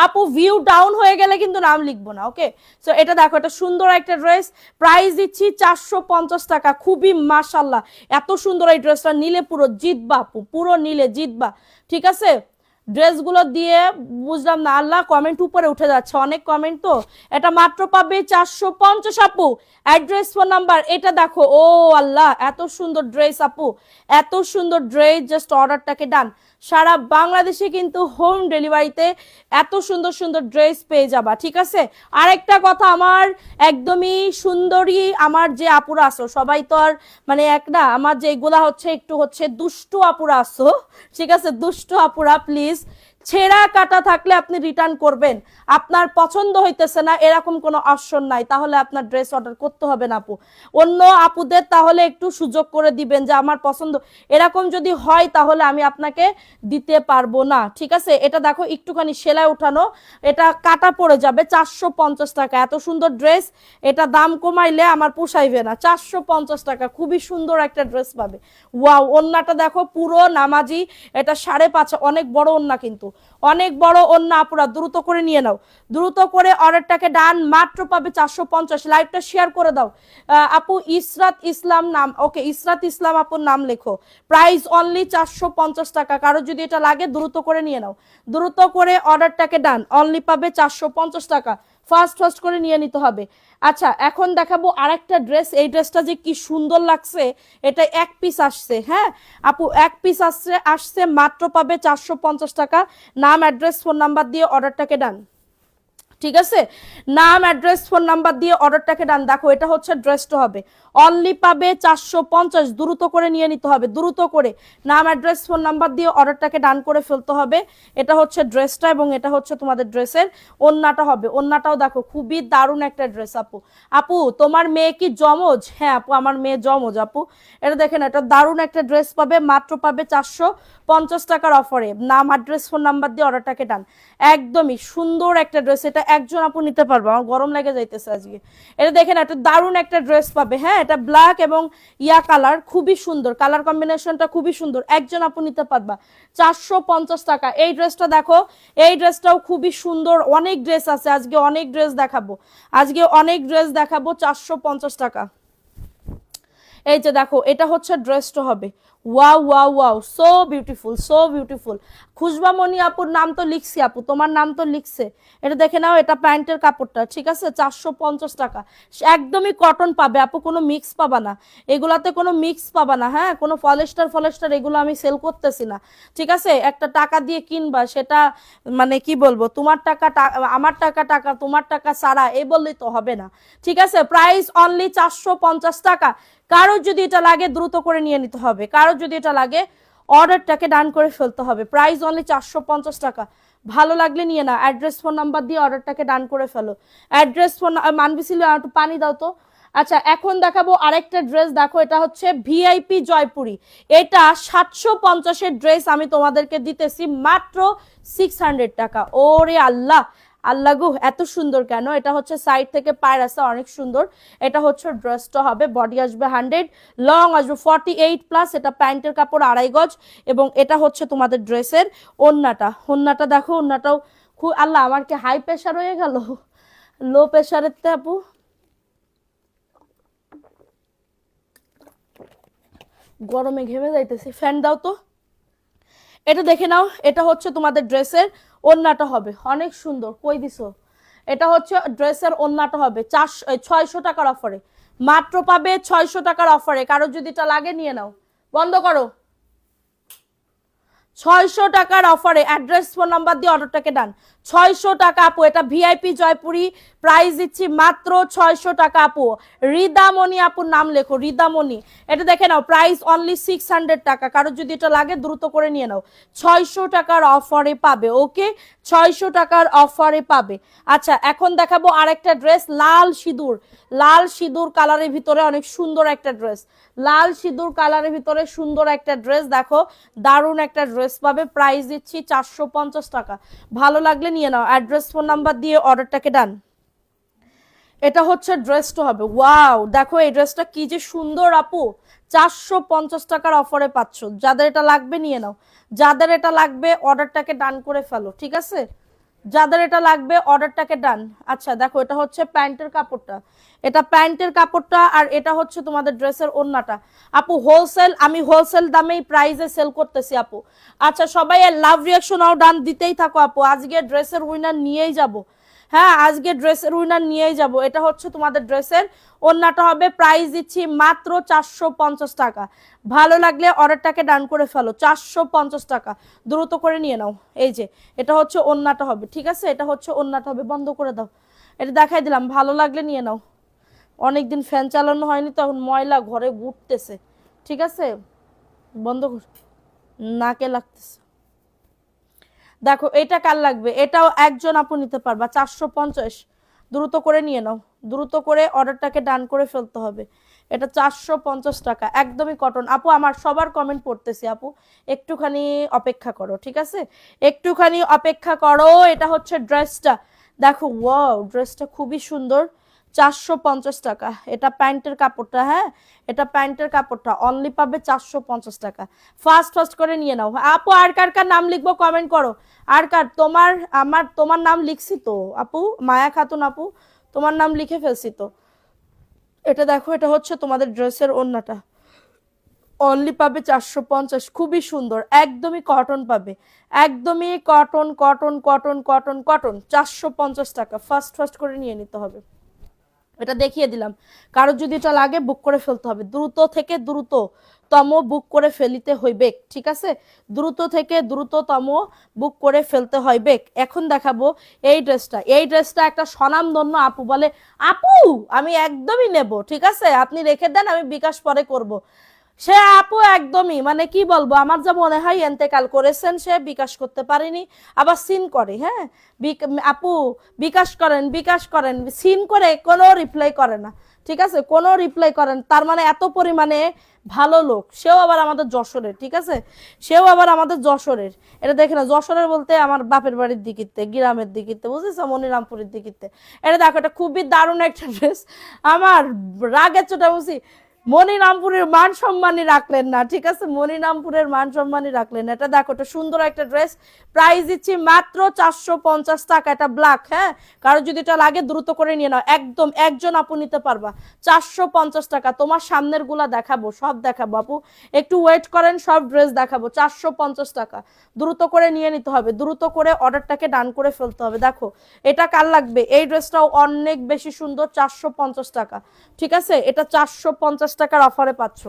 Speaker 1: আপু। ভিউ ডাউন হয়ে গেলে কিন্তু নাম লিখবো না। ওকে, সো এটা দেখো, এটা সুন্দর একটা ড্রেস, প্রাইস দিচ্ছি 450 টাকা, খুবই মাশাল্লাহ। এত সুন্দর এই ড্রেসটা, নিলে পুরো জিতবা আপু, পুরো নিলে জিতবা, ঠিক আছে। ড্রেসগুলো দিয়ে বুঝলাম না, আল্লাহ কমেন্ট উপরে উঠে যাচ্ছে, অনেক কমেন্ট তো। এটা মাত্র পাবে 450 আপু। অ্যাড্রেস ফোন নাম্বার এটা দেখো, ও আল্লাহ এত সুন্দর ড্রেস আপু, এত সুন্দর ড্রেস, জাস্ট অর্ডারটাকে ডান। সারা বাংলাদেশে কিন্তু হোম ডেলিভারিতে এত সুন্দর সুন্দর ড্রেস পেয়ে যাবা, ঠিক আছে। আরেকটা কথা, আমার একদমই সুন্দরী আমার যে আপুরা আসো, সবাই তো আর মানে এক না, আমার যেগুলা হচ্ছে একটু হচ্ছে দুষ্টু আপুরা আসো, ঠিক আছে, দুষ্টু আপুরা প্লিজ, ছেঁড়া কাটা থাকলে আপনি রিটার্ন করবেন। আপনার পছন্দ হইতেছে না এরকম কোনো অপশন নাই, তাহলে আপনার ড্রেস অর্ডার করতে হবে না আপু। অন্য আপুদের তাহলে একটু সুযোগ করে দিবেন যে আমার পছন্দ, এরকম যদি হয় তাহলে আমি আপনাকে দিতে পারবো না, ঠিক আছে। এটা দেখো একটুখানি সেলাই উঠানো, এটা কাটা পড়ে যাবে, 450 টাকা। এত সুন্দর ড্রেস, এটা দাম কমাইলে আমার পোষাইবে না, 450 টাকা, খুবই সুন্দর একটা ড্রেস পাবে। ওয়াও, ওন্নাটা দেখো পুরো নামাজি, এটা 5.5, অনেক বড় ওন্না, কিন্তু অনেক বড় ওন্না আপুরা, দ্রুত করে নিয়ে নাও, দ্রুত করে অর্ডারটাকে ডান, মাত্র পাবে 450। লাইভটা শেয়ার করে দাও আপু। ইসরাত ইসলাম নাম, ওকে, ইসরাত ইসলাম আপুর নাম লেখো। প্রাইস অনলি 450 টাকা, কারো যদি এটা লাগে দ্রুত করে নিয়ে নাও, দ্রুত করে অর্ডারটাকে ডান, অনলি পাবে 450 টাকা। ফার্স্ট ফার্স্ট করে নিয়ে নিতে হবে। আচ্ছা এখন দেখাবো আরেকটা ড্রেস, এই ড্রেসটা যে কি সুন্দর লাগছে, এটা এক পিস আসছে, হ্যাঁ আপু, এক পিস আসছে মাত্র পাবে 450 টাকা। নাম অ্যাড্রেস ফোন নাম্বার দিয়ে অর্ডারটাকে ডান, ঠিক আছে, নাম অ্যাড্রেস ফোন নাম্বার দিয়ে অর্ডারটাকে ডান। দেখো এটা হচ্ছে ড্রেসটা হবে, অনলি পাবে 450, দ্রুত করে নিয়ে নিতে হবে, দ্রুত করে নাম অ্যাড্রেস ফোন নাম্বার দিয়ে অর্ডারটাকে ডান করে ফেলতে হবে। এটা হচ্ছে ড্রেসটা, এবং এটা হচ্ছে তোমাদের ড্রেসের ওন্নাটা হবে। ওন্নাটাও দেখো খুবই দারুণ একটা ড্রেস আপু। আপু তোমার মেয়ে কি জমজ? হ্যাঁ আপু, আমার মেয়ে জমজ আপু। এটা দেখেন, এটা দারুণ একটা ড্রেস পাবে, মাত্র পাবে 450 টাকার অফারে। নাম অ্যাড্রেস ফোন নাম্বার দিয়ে অর্ডারটাকে ডান, একদমই সুন্দর একটা ড্রেস, এটা একজন আপু নিতে পারবে, আমার গরম লেগে যাইতেছে আজকে। এটা দেখেন একটা দারুণ একটা ড্রেস পাবে, হ্যাঁ এটা ব্ল্যাক এবং ইয়া কালার, খুবই সুন্দর কালার কম্বিনেশনটা, খুবই সুন্দর, একজন আপু নিতে পারবা 450 টাকা। এই ড্রেসটা দেখো, এই ড্রেসটাও খুবই সুন্দর, অনেক ড্রেস আছে আজকে, অনেক ড্রেস দেখাবো আজকে, অনেক ড্রেস দেখাবো। 450 টাকা। এই যে দেখো এটা হচ্ছে ড্রেসটা হবে, wow wow wow, so beautiful, so beautiful. Khushba Moni আপুর নাম তো লিখছি আপু, তোমার নাম তো লিখছে। এটা দেখে নাও, এটা প্যান্টের কাপড়টা, ঠিক আছে, 450 টাকা। একদমই কটন পাবে আপু, কোনো মিক্স পাবা না এগুলাতে, কোনো মিক্স পাবা না, হ্যাঁ কোনো ফলেস্টার ফলেস্টার এগুলো আমি সেল করতেছি না, ঠিক আছে। একটা টাকা দিয়ে কিনবা, সেটা মানে কি বলবো, তোমার টাকা আমার টাকা টাকা, তোমার টাকা সারা, এই বললেই তো হবে না, ঠিক আছে। প্রাইস অনলি 450 টাকা। কারো যদি এটা লাগে দ্রুত করে নিয়ে নিতে হবে, কারো যদি এটা লাগে অর্ডারটাকে ডান করে ফেলতে হবে। প্রাইস অনলি 450 টাকা। ভালো লাগলে নিয়ে না, অ্যাড্রেস ফোন নাম্বার দিয়ে অর্ডারটাকে ডান করে ফেলো। অ্যাড্রেস ফোন মানবি ছিল, একটু পানি দাও তো। আচ্ছা এখন দেখাবো আরেকটা ড্রেস, দেখো এটা হচ্ছে ভিআইপি জয়পুরি। এটা 750-এর ড্রেস আমি তোমাদেরকে দিতেছি মাত্র 600 টাকা। ওরে আল্লাহ, আল্লাহ গো এত সুন্দর কেন, এটা হচ্ছে সাইড থেকে পায়ের আছে অনেক সুন্দর। এটা হচ্ছে ড্রেসটা হবে, বডি আসবে 100, লং আসবে 48+, এটা প্যান্টের কাপড় 2.5 গজ, এবং এটা হচ্ছে তোমাদের ড্রেসের ওন্নাটা। ওন্নাটা দেখো, ওন্নাটাও খুব, আল্লাহ আমার কি হাই প্রেশার হয়ে গেল, লো প্রেশারের তে আপু, গরমে ঘেমে যাইতেছি, ফ্যান দাও তো। এটা দেখে নাও, এটা হচ্ছে তোমাদের ড্রেসের ওন্নাটা হবে, অনেক সুন্দর, কই দিছো। এটা হচ্ছে ড্রেসের ওন্নাটা হবে 600 টাকার অফারে, মাত্র পাবে 600 টাকার অফারে। কারো যদি এটা লাগে নিয়ে নাও, বন্ধ করো। 600 টাকার অফারে, অ্যাড্রেস ফোন নাম্বার দিয়ে অর্ডারটাকে ডান। 600 টাকা আপু, এটা ভিআইপি জয়পুরি, প্রাইস দিচ্ছি মাত্র 600 টাকা আপু। রিদামণি আপুর নাম লেখো, রিদামণি। এটা দেখে নাও, প্রাইস অনলি 600 টাকা। কারো যদি এটা লাগে দ্রুত করে নিয়ে নাও, 600 টাকার অফারে পাবে, ওকে 600 টাকার অফারে পাবে। আচ্ছা এখন দেখাবো আরেকটা ড্রেস, লাল সিঁদুর, লাল সিঁদুর কালারের ভিতরে অনেক সুন্দর একটা ড্রেস, লাল সিঁদুর কালারের ভিতরে সুন্দর একটা ড্রেস, দেখো দারুণ একটা ড্রেস পাবে। প্রাইস দিচ্ছি 450 টাকা। ভালো লাগলে নিয়ে নাও, অ্যাড্রেস ফোন নাম্বার দিয়ে অর্ডারটাকে ডান। এটা হচ্ছে ড্রেসটা হবে, ওয়াও দেখো এই ড্রেসটা কি যে সুন্দর আপু, 450 টাকার অফারে পাচ্ছ। যাদের এটা লাগবে নিয়ে নাও, যাদের এটা লাগবে অর্ডারটাকে ডান করে ফেলো, ঠিক আছে, যাদের এটা লাগবে অর্ডারটাকে ডান। আচ্ছা দেখো এটা হচ্ছে প্যান্টের কাপড়টা, এটা প্যান্টের কাপড়টা, আর এটা হচ্ছে তোমাদের ড্রেসের ওড়নাটা। আপু হোলসেল, আমি হোলসেল দামেই প্রাইসে সেল করতেছি আপু। আচ্ছা সবাই লাভ রিয়াকশন আও ডান দিতেই থাকো আপু, আজকে ড্রেসের উইনার নিয়েই যাব, হ্যাঁ আজকে ড্রেসের উইনার নিয়েই যাব। এটা হচ্ছে তোমাদের ড্রেসের ওড়নাটা হবে, প্রাইস দিচ্ছি মাত্র 450 টাকা। ভালো লাগলে অর্ডারটাকে ডান করে ফেলো, 450 টাকা, দ্রুত করে নিয়ে নাও। এই যে এটা হচ্ছে ওড়নাটা হবে, ঠিক আছে, এটা হচ্ছে ওড়নাটা হবে, বন্ধ করে দাও। এটা দেখাই দিলাম, ভালো লাগলে নিয়ে নাও। অনেকদিন ফ্যান চালানো হয়নি তো, এখন ময়লা ঘরে ঘুরতেছে, ঠিক আছে, বন্ধ কর, নাকে লাগতেছে। দেখো এটা কার লাগবে, এটাও একজন আপু নিতে পারবা 450, দ্রুত করে নিয়ে নাও, দ্রুত করে অর্ডারটাকে ডান করে ফেলতে হবে। এটা 450 টাকা, একদমই কটন আপু। আমার সবার কমেন্ট পড়তেছি আপু, একটুখানি অপেক্ষা করো, ঠিক আছে, একটুখানি অপেক্ষা করো। এটা হচ্ছে ড্রেসটা, দেখো ওয়াও ড্রেসটা খুবই সুন্দর, 450 টাকা। এটা প্যান্টের কাপড়টা, হ্যাঁ এটা প্যান্টের কাপড়টা, অনলি পাবে 450 টাকা। ফাস্ট ফাস্ট করে নিয়ে নাও আপু। আর কার কার নাম লিখবো কমেন্ট করো, আর কার, তোমার আমার তোমার নাম লিখছি তো আপু, মায়া খাতুন আপু তোমার নাম লিখে ফেলছি তো। এটা দেখো, এটা হচ্ছে তোমাদের ড্রেসের ওড়নাটা, অনলি পাবে 450, খুবই সুন্দর, একদমই কটন পাবে, একদমই cotton cotton cotton cotton cotton, 450 টাকা। ফাস্ট ফাস্ট করে নিয়ে নিতে হবে। এটা দেখিয়ে দিলাম, কারো যদি এটা লাগে বুক করে ফেলতে হবে, দ্রুত থেকে দ্রুততম বুক করে ফেলিতে হইবে, ঠিক আছে, দ্রুত থেকে দ্রুততম বুক করে ফেলতে হইবে। এখন দেখাবো এই ড্রেসটা, এই ড্রেসটা একটা স্বনামধন্য আপু বলে, আপু আমি একদমই নেব, ঠিক আছে আপনি রেখে দেন, আমি বিকাশ পরে করব। সে আপু একদমই মানে কি বলবো, আমার যা মনে হয় এন্তেকাল করেছেন, সে বিকাশ করতে পারেনি, আবার সিন করে, হ্যাঁ আপু বিকাশ করেন, বিকাশ করেন, সিন করে কোনো রিপ্লাই করে না, ঠিক আছে, কোনো রিপ্লাই করেন, তার মানে এত পরিমাণে ভালো লোক। সেও আবার আমাদের যশোরের, ঠিক আছে, সেও আবার আমাদের যশোরের। এটা দেখে না, যশোরের বলতে আমার বাপের বাড়ির দিকিতে, গ্রামের দিকিতে, বুঝেছো, মনিরামপুরের দিকিতে। এটা দেখো, এটা খুবই দারুণ একটা ড্রেস। আমার রাগের চোটা বুঝি, মনিরামপুরের মান সম্মানই রাখলেন না, ঠিক আছে, মনিরামপুরের মান সম্মানই রাখলেন না। এটা দেখো, এটা সুন্দর একটা ড্রেস, প্রাইস দিচ্ছি মাত্র 450 টাকা। এটা ব্ল্যাক, হ্যাঁ, কারো যদি এটা লাগে দ্রুত করে নিয়ে নাও, একদম একজন আপু নিতে পারবা। 450 টাকা। তোমার সামনের গুলা দেখাবো, সব দেখাবো আপু, একটু ওয়েট করেন, সব ড্রেস দেখাবো। 450 টাকা, দ্রুত করে নিয়ে নিতে হবে, দ্রুত করে অর্ডারটাকে ডান করে ফেলতে হবে। দেখো এটা কার লাগবে, এই ড্রেসটাও অনেক বেশি সুন্দর, 450 টাকা, ঠিক আছে, এটা 450 টাকার অফারে পাচ্ছ।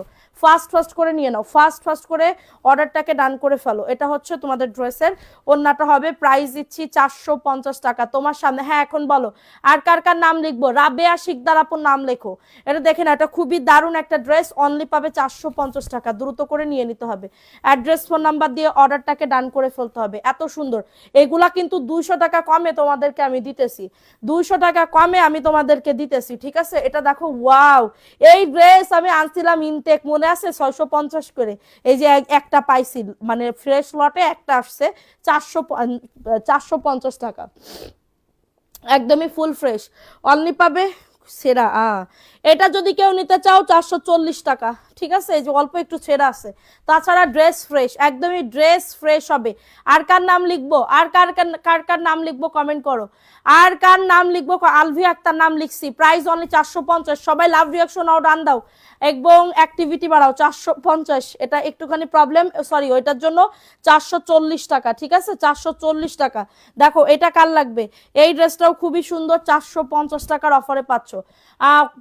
Speaker 1: ফাস্ট ফাস্ট করে নিয়ে নাও, ফাস্ট ফাস্ট করে অর্ডারটাকে ডান করে ফেলো। এটা হচ্ছে তোমাদের ড্রেসের ওন্নাটা হবে, প্রাইস দিচ্ছি 450 টাকা। তোমার সামনে, হ্যাঁ এখন বলো আর কার কার নাম লিখবো। রাবেয়া শিকদার আপুর নাম লেখো। এটা দেখেন, এটা খুবই দারুণ একটা ড্রেস, অনলি পাবে 450 টাকা, দ্রুত করে নিয়ে নিতে হবে। অ্যাড্রেস ফোন নাম্বার দিয়ে অর্ডারটাকে ডান করে ফেলতে হবে। এত সুন্দর, এগুলা কিন্তু 200 টাকা কমে তোমাদেরকে আমি দিতেছি, 200 টাকা কমে আমি তোমাদেরকে দিতেছি, ঠিক আছে। এটা দেখো, ওয়াও, এই ড্রেস আমি আনছিলাম ইনটেক, মনে আছে, 650 করে। এই যে একটা পাইছি, মানে ফ্রেশ লটে একটা আসছে, 450 টাকা, একদমই ফুল ফ্রেশ, অনলি পাবে সেরা। এটা যদি কেউ নিতে চাও 440 টাকা, ঠিক আছে, এই যে অল্প একটু ছেঁড়া আছে, তাছাড়া ড্রেস ফ্রেশ, একদমই ড্রেস ফ্রেশ হবে। আর কার নাম লিখবো, আর কার কার কার নাম লিখবো কমেন্ট করো, আর কার নাম লিখবো। আলভি আক্তার নাম লিখছি, প্রাইস অনলি 450। সবাই লাভ রিয়াকশন আও ডান দাও এবং অ্যাক্টিভিটি বাড়াও। 450, এটা একটুখানি প্রবলেম, সরি, ওইটার জন্য 440 টাকা, ঠিক আছে, 440 টাকা। দেখো এটা কার লাগবে, এই ড্রেসটাও খুবই সুন্দর, 450 টাকার অফারে পাচ্ছ।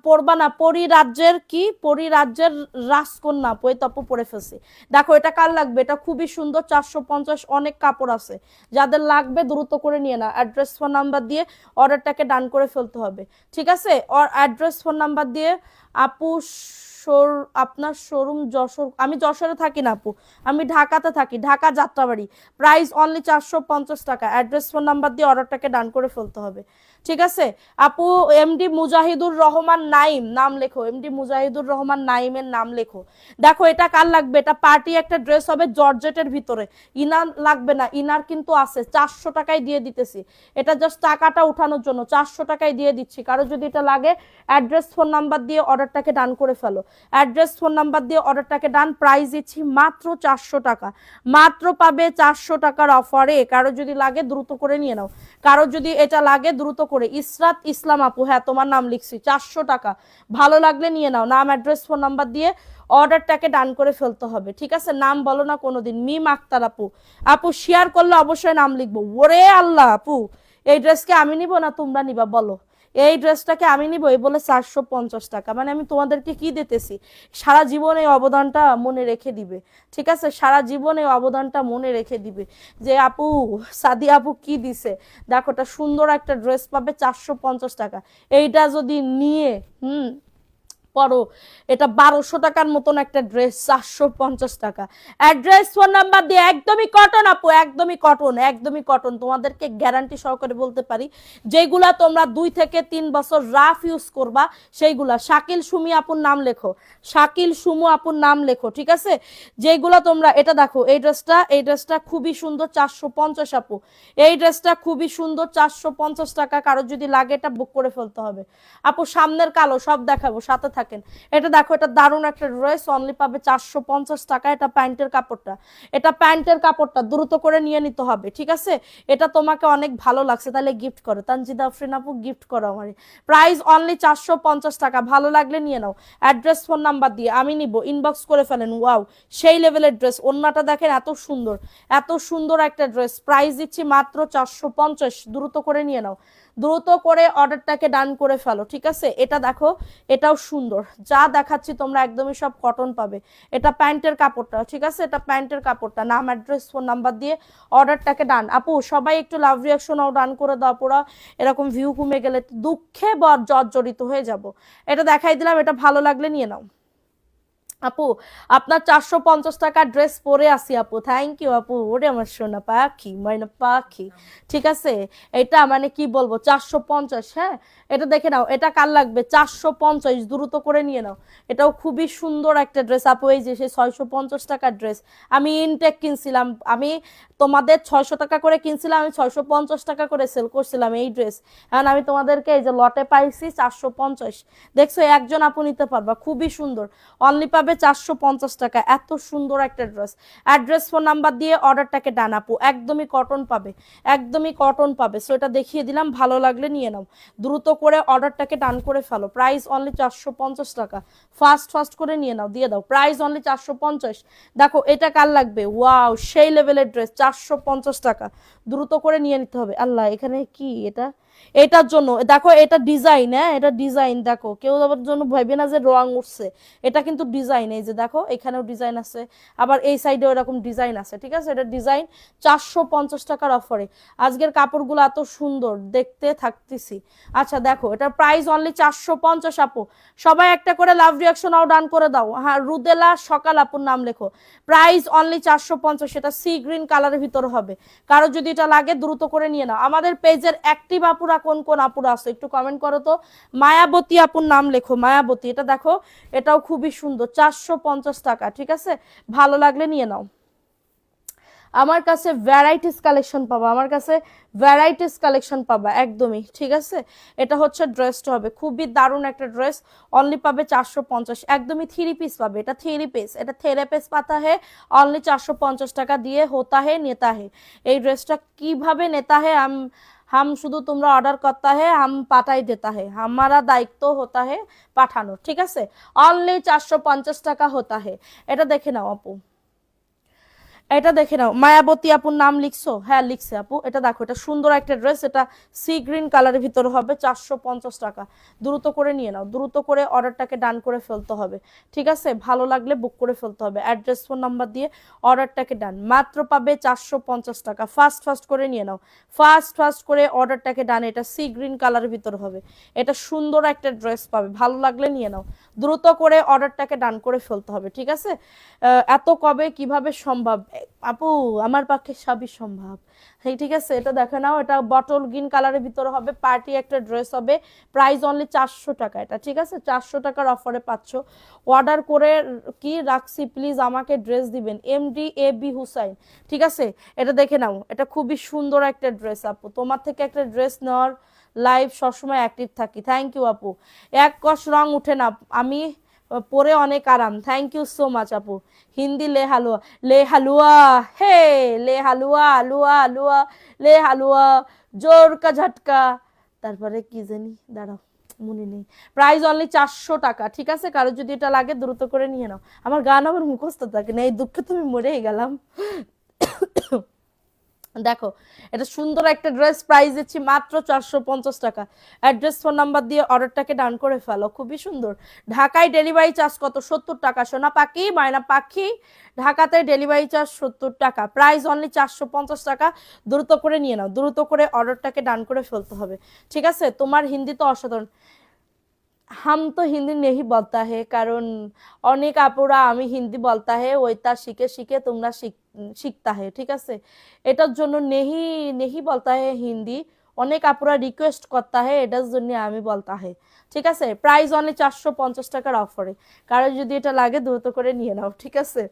Speaker 1: পড়বা না, পরিরাজ্যের কি, পরিরাজ্যের রাজকন্যা পৈতপ্য পরে ফেলছি। দেখো এটা কার লাগবে, এটা খুবই সুন্দর, 450, অনেক কাপড় আছে, যাদের লাগবে দ্রুত করে নিয়ে না। অ্যাড্রেস ফোন নাম্বার দিয়ে অর্ডারটাকে ডান করে ফেলতে হবে, ঠিক আছে। অ্যাড্রেস ফোন নাম্বার দিয়ে আপু, আপনার শোরুম যশোর, আমি যশোরে থাকি না আপু, আমি ঢাকাতে থাকি, ঢাকা যাত্রাবাড়ি। প্রাইস অনলি 450 টাকা। অ্যাড্রেস ফোন নাম্বার দিয়ে অর্ডারটাকে ডান করে ফেলতে হবে, ঠিক আছে আপু। এমডি মুজাহিদুর রহমান নাইম নাম লেখো, এমডি মুজাহিদুর রহমান নাইমের নাম লেখো। দেখো এটা কার লাগবে, এটা পার্টি একটা ড্রেস হবে জর্জেটের ভিতরে, ইনার লাগবে না, ইনার কিন্তু আছে, 400 টাকায় দিয়ে দিতেছি। এটা জাস্ট টাকাটা উঠানোর জন্য 400 টাকায় দিয়ে দিচ্ছি। কারো যদি এটা লাগে অ্যাড্রেস ফোন নাম্বার দিয়ে অর্ডারটাকে ডান করে ফেলো। অ্যাড্রেস ফোন নাম্বার দিয়ে অর্ডারটাকে ডান, প্রাইস দিচ্ছি মাত্র 400 টাকা, মাত্র পাবে 400 টাকার অফারে। কারো যদি লাগে দ্রুত করে নিয়ে নাও, কারো যদি এটা লাগে দ্রুত করে। ইসরাত ইসলাম আপু, হ্যাঁ তোমার নাম লিখছি, 400 টাকা, ভালো লাগলে নিয়ে নাও। নাম অ্যাড্রেস ফোন নাম্বার দিয়ে অর্ডারটাকে ডান করে ফেলতে হবে, ঠিক আছে। নাম বলো না কোনোদিন, মিম আক্তার আপু, আপু শেয়ার করলে অবশ্যই নাম লিখবো। ওরে আল্লাহ আপু, এই ড্রেসকে আমি নিব না তোমরা নিবা বলো, এই ড্রেসটাকে আমি নিব এই বলে 450 টাকা, মানে আমি তোমাদেরকে কি দিতেছি, সারা জীবন এই অবদানটা মনে রেখে দিবে, ঠিক আছে, সারা জীবন এই অবদানটা মনে রেখে দিবে যে আপু, সাদি আপু কি দিছে। দেখো এটা সুন্দর একটা ড্রেস পাবে 450 টাকা। এইটা যদি নিয়ে পরো, এটা 1200 টাকার মতন একটা ড্রেস, 450 টাকা। অ্যাড্রেস ফোন নাম্বার দিয়ে, একদমই কটন আপু, একদমই কটন, একদমই কটন, তোমাদেরকে গ্যারান্টি সহকারে বলতে পারি, যেগুলা তোমরা 2 থেকে 3 বছর রাফ ইউজ করবা সেইগুলা। শাকিল সুমি আপুর নাম লেখো, শাকিল সুমু আপুর নাম লেখো, ঠিক আছে, যেগুলা তোমরা। এটা দেখো এই ড্রেসটা, এই ড্রেসটা খুবই সুন্দর, 450 আপু, এই ড্রেসটা খুবই সুন্দর, 450 টাকা। কারো যদি লাগে এটা বুক করে ফেলতে হবে আপু। সামনের কালো সব দেখাবো, সাথে থাকেন। এটা দেখো, এটা দারুণ একটা ড্রেস, অনলি পাবে 450 টাকা। এটা প্যান্টের কাপড়টা, এটা প্যান্টের কাপড়টা দ্রুত করে নিয়ে নিতে হবে, ঠিক আছে। এটা তোমাকে অনেক ভালো লাগছে, তাহলে গিফট করো, তানজিদা আফরিন আপু গিফট করো আমার। প্রাইস অনলি 450 টাকা, ভালো লাগলে নিয়ে নাও। অ্যাড্রেস ফোন নাম্বার দিয়ে আমি নিব, ইনবক্স করে ফেলেন। ওয়াও, সেই লেভেলের ড্রেস, ওন্নাটা দেখেন এত সুন্দর, এত সুন্দর একটা ড্রেস, প্রাইস দিচ্ছি মাত্র 450, দ্রুত করে নিয়ে নাও, দ্রুত করে অর্ডারটাকে ডান করে ফেলো, ঠিক আছে। এটা দেখো, এটাও সুন্দর, যা দেখাচ্ছি তোমরা একদমই সব কটন পাবে। এটা প্যান্টের কাপড়টা, ঠিক আছে, এটা প্যান্টের কাপড়টা। নাম অ্যাড্রেস ফোন নাম্বার দিয়ে অর্ডারটাকে ডান। আপু সবাই একটু লাভ রিয়াকশনও ডান করে দাও, পুরো এরকম ভিউ কমে গেলে দুঃখে জর্জরিত হয়ে যাব। এটা দেখাই দিলাম, এটা ভালো লাগলে নিয়ে নাও। আপু আপনার 450 টাকা ড্রেস পরে আসি আপু, থ্যাংক ইউ আপু, ওরে আমার সোনা পাখি ময়না পাখি। ঠিক আছে, এটা মানে কি বলবো 450, হ্যাঁ এটা দেখে নাও, এটা কার লাগবে 450, দ্রুত করে নিয়ে নাও। এটাও খুবই সুন্দর একটা ড্রেস আপু, এই যে সেই 650 টাকার ড্রেস। আমি ইনটেক কিনছিলাম, আমি তোমাদের 600 টাকা করে কিনছিলাম, আমি 650 টাকা করে সেল করছিলাম এই ড্রেস। এখন আমি তোমাদেরকে এই যে লটে পাইছি 450। দেখছো একজন আপু নিতে পারবা, খুবই সুন্দর, অনলি পাবে 450 টাকা, এত সুন্দর একটা ড্রেস। অ্যাড্রেস ফোন নাম্বার দিয়ে অর্ডারটাকে ডান আপু, একদমই কটন পাবে, একদমই কটন পাবে। সো এটা দেখিয়ে দিলাম, ভালো লাগলে নিয়ে নাও, দ্রুত করে অর্ডারটাকে ডান করে ফেলো। প্রাইস অনলি 450 টাকা, ফাস্ট ফাস্ট করে নিয়ে নাও, দিয়ে দাও, প্রাইস অনলি 450। দেখো এটা কার লাগবে, ওয়াও সেই লেভেলের ড্রেস, 450 টাকা, দ্রুত করে নিয়ে নিতে হবে। আল্লাহ এখানে কি এটা, এটার জন্য দেখো এটা ডিজাইন, হ্যাঁ এটা ডিজাইন, দেখো কেউ আবার জন্য ভাববে না যে রং উঠছে, এটা কিন্তু ডিজাইন, এই যে দেখো এখানেও ডিজাইন আছে, আবার এই সাইডেও এরকম ডিজাইন আছে। ঠিক আছে, এটা ডিজাইন 450 টাকার অফারে। আজকের কাপড়গুলো এত সুন্দর দেখতে থাকতেছি। আচ্ছা দেখো এটার প্রাইস অনলি 450 আপু, সবাই একটা করে লাভ রিয়াকশন আও ডান করে দাও। হ্যাঁ রুদেলা সকাল আপুর নাম লেখো, প্রাইস অনলি 450, সেটা সি গ্রিন কালারের ভিতরে হবে। কারো যদি এটা লাগে দ্রুত করে নিয়ে নাও। আমাদের পেজের অ্যাক্টিভ আপুরা কোন কোন আপুরা আছে একটু কমেন্ট করো তো। মায়াবতী আপুর নাম লেখো, মায়াবতী, এটা দেখো এটাও খুবই সুন্দর, 450 টাকা। ঠিক আছে, ভালো লাগলে নিয়ে নাও। আমার কাছে ভ্যারাইটিস কালেকশন পাবা, আমার কাছে ভ্যারাইটিস কালেকশন পাবা একদমই। ঠিক আছে, এটা হচ্ছে ড্রেসটা হবে খুবই দারুণ একটা ড্রেস, অনলি পাবে 450, একদমই থ্রি পিস পাবে, এটা থ্রি পিস, এটা থেরে পিস পাতা হে, অনলি 450 টাকা দিয়ে হোতা হে নেতা হে। এই ড্রেসটা কিভাবে নেতা হে हम শুধু তোমরা অর্ডার করতা হে, हम পাঠাই দেতা হে, हमारा দায়িত্ব হতা হে পাঠানো। ঠিক আছে, অনলি 450 টাকা হতা হে। এটা দেখে নাও আপু, এটা দেখে নাও, মায়াবতী আপুর নাম লিখছো, হ্যাঁ লিখছে আপু। এটা দেখো এটা সুন্দর একটা ড্রেস, এটা সি গ্রিন কালারের ভিতরে হবে, 450 টাকা, দ্রুত করে নিয়ে নাও, দ্রুত করে অর্ডারটাকে ডান করে ফেলতে হবে। ঠিক আছে, ভালো লাগলে বুক করে ফেলতে হবে, অ্যাড্রেস ফোন নাম্বার দিয়ে অর্ডারটাকে ডান, মাত্র পাবে 450 টাকা। ফাস্ট ফাস্ট করে নিয়ে নাও, ফাস্ট ফাস্ট করে অর্ডারটাকে ডান। এটা সি গ্রিন কালারের ভিতরে হবে, এটা সুন্দর একটা ড্রেস পাবে, ভালো লাগলে নিয়ে নাও, দ্রুত করে অর্ডারটাকে ডান করে ফেলতে হবে। ঠিক আছে, এত কবে কিভাবে সম্ভব আপু, আমার পক্ষে সবই সম্ভব। হ্যাঁ ঠিক আছে, এটা দেখে নাও, এটা বটল গ্রিন কালারের ভিতরে হবে, পার্টি একটা ড্রেস হবে, প্রাইস অনলি 400 টাকা এটা। ঠিক আছে, 400 টাকার অফারে পাচ্ছ। অর্ডার করে কি রাখছি, প্লিজ আমাকে ড্রেস দিবেন, এমডি এ বি হুসাইন। ঠিক আছে, এটা দেখে নাও, এটা খুবই সুন্দর একটা ড্রেস আপু, তোমার থেকে একটা ড্রেস নেওয়ার লাইভ সবসময় অ্যাক্টিভ থাকি, থ্যাংক ইউ আপু। এক কষ রং উঠে না, আমি পরে অনেক আরাম, থ্যাংক ইউ সো মাচ আপু। হিন্দি লে হালুয়া, লে হালুয়া, হে লে হালুয়া, হালুয়া হালুয়া, লে হালুয়া, জোর কা ঝটকা, তারপরে কি জানি দাঁড়াও মনে নেই। প্রাইস অনলি 400 টাকা। ঠিক আছে, কারো যদি এটা লাগে দ্রুত করে নিয়ে নাও। আমার গান আমার মুখস্থ থাকে না, এই দুঃখে তুমি মরেই গেলাম। দেখো এটা সুন্দর একটা ড্রেস, প্রাইস দিচ্ছি মাত্র 450 টাকা। অ্যাড্রেস ফোন নাম্বার দিয়ে অর্ডারটাকে ডান করে ফেলো, খুবই সুন্দর। ঢাকায় ডেলিভারি চার্জ কত, 70 টাকা সোনা পাখি ময়না পাখি, ঢাকাতে ডেলিভারি চার্জ 70 টাকা, প্রাইস অনলি 450 টাকা, দ্রুত করে নিয়ে নাও, দ্রুত করে অর্ডারটাকে ডান করে ফেলতে হবে। ঠিক আছে, তোমার হিন্দি তো অসাধারণ। हम तो हिंदी नहीं बोलता है কারণ অনেক আপুরা আমি হিন্দি বলতা হে ওইটা শিখে শিখে তোমরা শিখতা হে। ঠিক আছে, এটার জন্য নেহি নেহি বলতা হে হিন্দি, অনেক আপুরা রিকোয়েস্ট করতা হে, এটার জন্য আমি বলতা হে। ঠিক আছে, প্রাইস অনলি 450 টাকার অফারে, কারো যদি এটা লাগে দ্রুত করে নিয়ে নাও। ঠিক আছে,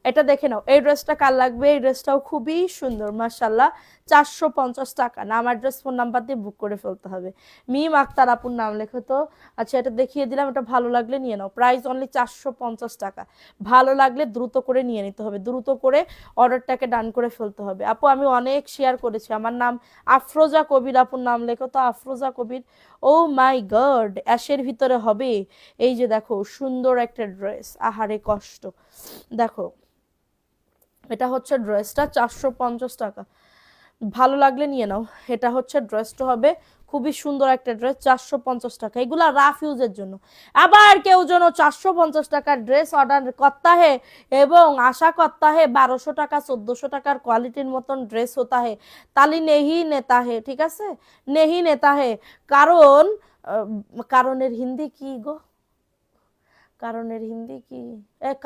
Speaker 1: এটা দেখে নাও, এই ড্রেসটা কার লাগবে, এই ড্রেসটাও খুবই সুন্দর মাশাল্লাহ, 450 টাকা। নাম অ্যাড্রেস ফোন নাম্বার দিয়ে বুক করে ফেলতে হবে। মিম আক্তার আপুর নাম লেখো তো। আচ্ছা এটা দেখিয়ে দিলাম, এটা ভালো লাগলে নিয়ে নাও, প্রাইস অনলি 450 টাকা, ভালো লাগলে দ্রুত করে নিয়ে নিতে হবে, দ্রুত করে অর্ডারটাকে ডান করে ফেলতে হবে। আপু আমি অনেক শেয়ার করেছি, আমার নাম আফরোজা কবির, আপুর নাম লেখো তো আফরোজা কবির। ও মাই গড, অ্যাশের ভিতরে হবে, এই যে দেখো সুন্দর একটা ড্রেস, আহারে কষ্ট। দেখো এটা হচ্ছে ড্রেসটা, 450 টাকা, ভালো লাগলে নিয়ে নাও। এটা হচ্ছে ড্রেসটা হবে খুবই সুন্দর একটা ড্রেস, 450 টাকা, এগুলা রাফ ইউজের জন্য। আবার কেউ যেন 450 টাকার ড্রেস অর্ডার করতা হে এবং আশা করতা হে 1200 টাকা 1400 টাকার কোয়ালিটির মতন ড্রেস হতা হে, তালি নেহি নেতা হে। ঠিক আছে, নেহি নেতা হে, কারণ কারণের হিন্দি কি গো, কারণের হিন্দি কি,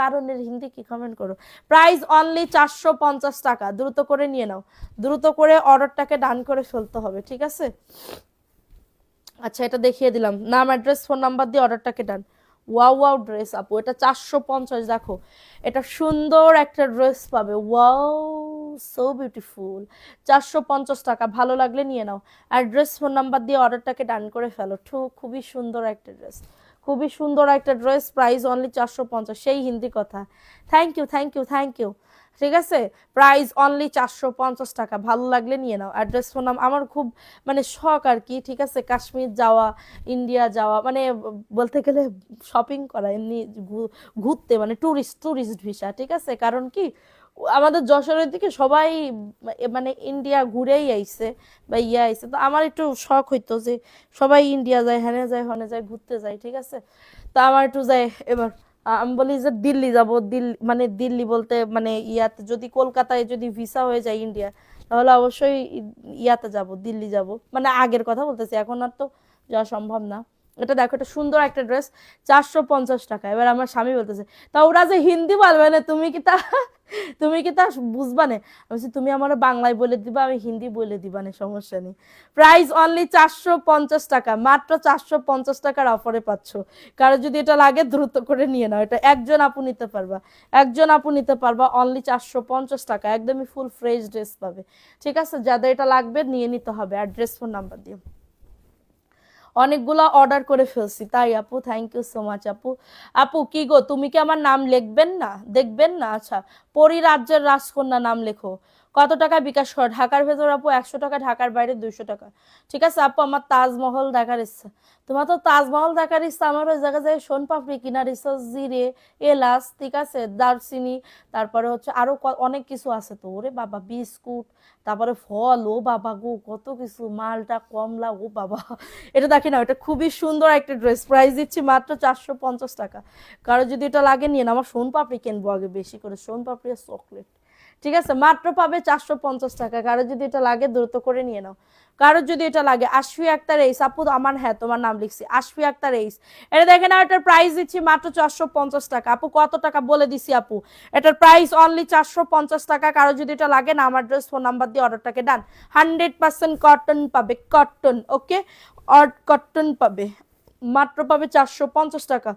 Speaker 1: কারণের হিন্দি কি, কমেন্ট করো। প্রাইস অনলি 450 টাকা, দ্রুত করে নিয়ে নাও, দ্রুত করে অর্ডারটাকে ডান করে ফেলতে হবে, ঠিক আছে। আচ্ছা এটা দেখিয়ে দিলাম, নাম অ্যাড্রেস ফোন নাম্বার দিয়ে অর্ডারটাকে ডান। ওয়াও ওয়াও ড্রেস আপু, এটা 450, দেখো এটা সুন্দর একটা ড্রেস পাবে, ওয়াও সো বিউটিফুল। 450 টাকা, ভালো লাগলে নিয়ে নাও, অ্যাড্রেস ফোন নাম্বার দিয়ে অর্ডারটাকে ডান করে ফেলো। খুবই সুন্দর একটা ড্রেস, খুবই সুন্দর একটা ড্রেস, প্রাইস অনলি 450, সেই হিন্দি কথা। Thank you thank you thank you, ঠিক আছে। প্রাইস অনলি 450 টাকা, ভালো লাগলে নিয়ে নাও, অ্যাড্রেস ফোন নাম। আমার খুব মানে শখ আর কি, ঠিক আছে, কাশ্মীর যাওয়া, ইন্ডিয়া যাওয়া, মানে বলতে গেলে শপিং করা, এমনি ঘুরতে, মানে ট্যুরিস্ট ট্যুরিস্ট ভিসা, ঠিক আছে। কারণ কি আমাদের যশোরের দিকে সবাই মানে ইন্ডিয়া ঘুরেই আইছে বা ইয়ে আইছে, তো আমার একটু শখ হইতো যে সবাই ইন্ডিয়া যায়, হ্যানে যায়, হনে যায়, ঘুরতে যায়, ঠিক আছে। তো আমার একটু যায় এবার, আমি বলি যে দিল্লি যাব, দিল্লি মানে দিল্লি বলতে মানে ইয়াতে, যদি কলকাতায় যদি ভিসা হয়ে যায় ইন্ডিয়া, তাহলে অবশ্যই ইয়াতে যাব, দিল্লি যাব, মানে আগের কথা বলতেছি, এখন আর তো যাওয়া সম্ভব না। এটা দেখো, এটা সুন্দর একটা ড্রেস, 450 টাকা। এবার আমার স্বামী বলতেছে, তা ওরা যে হিন্দি বলবে না, তুমি কি তা বুঝবা না। আমি বলছি তুমি আমার বাংলায় বলে দিবা, আমি হিন্দি বলে দিবা না, সমস্যা নেই। প্রাইস অনলি 450 টাকা, মাত্র 450 টাকার অফারে পাচ্ছ। কারো যদি এটা লাগে দ্রুত করে নিয়ে নাও, এটা একজন আপু নিতে পারবা, একজন আপু নিতে পারবা, অনলি 450 টাকা, একদমই ফুল ফ্রেশ ড্রেস পাবে, ঠিক আছে। যাদের এটা লাগবে নিয়ে নিতে হবে, অ্যাড্রেস ফোন নাম্বার দিয়ে। অনেকগুলা অর্ডার করে ফেলছি, তাই আপু, থ্যাংক ইউ সো মাচ আপু। আপু কি গো, তুমি কি আমার নাম লিখবেন না, দেখবেন না? আচ্ছা, পরিরাজ্যের রাজকন্যা নাম লেখো। কত টাকা বিকাশ কর? ঢাকার ভেতর আপু 100 টাকা, ঢাকার বাইরে 200 টাকা, ঠিক আছে আপু। আমার তাজমহল দেখার ইচ্ছা, তোমার তো তাজমহল দেখার ইচ্ছা, আমার ওই জায়গায় যায় সোন পাপড়ি কিনার ইচ্ছা, জিরে, এলাচ, ঠিক আছে, দারচিনি, তারপরে হচ্ছে আরো অনেক কিছু আছে তো, ওরে বাবা, বিস্কুট, তারপরে ফল, ও বাবা গো কত কিছু, মালটা, কমলা, ও বাবা। এটা দেখি না, এটা খুবই সুন্দর একটা ড্রেস, প্রাইস দিচ্ছি মাত্র 450 টাকা। কারো যদি এটা লাগে নিয়ে না, আমার সোন পাপড়ি কিনবো আগে বেশি করে, সোন পাপড়ি আর চকলেট, ঠিক আছে। মাত্র পাবে 450 টাকা, কারো যদি এটা লাগে দ্রুত করে নিয়ে নাও। কারো যদি এটা লাগে, আশফি আক্তার এইস আপু, আমার, হ্যাঁ তোমার নাম লিখছি, আশফি আক্তার এইস। এটা দেখে না, এটার প্রাইস দিচ্ছি মাত্র 450 টাকা। আপু কত টাকা বলে দিছি আপু, এটার প্রাইস অনলি 450 টাকা। কারো যদি এটা লাগে না, আমার ড্রেস ফোন নাম্বার দিয়ে অর্ডারটাকে ডান। 100% কটন পাবে, কটন, ওকে, কটন পাবে, মাত্র পাবে 450 টাকা।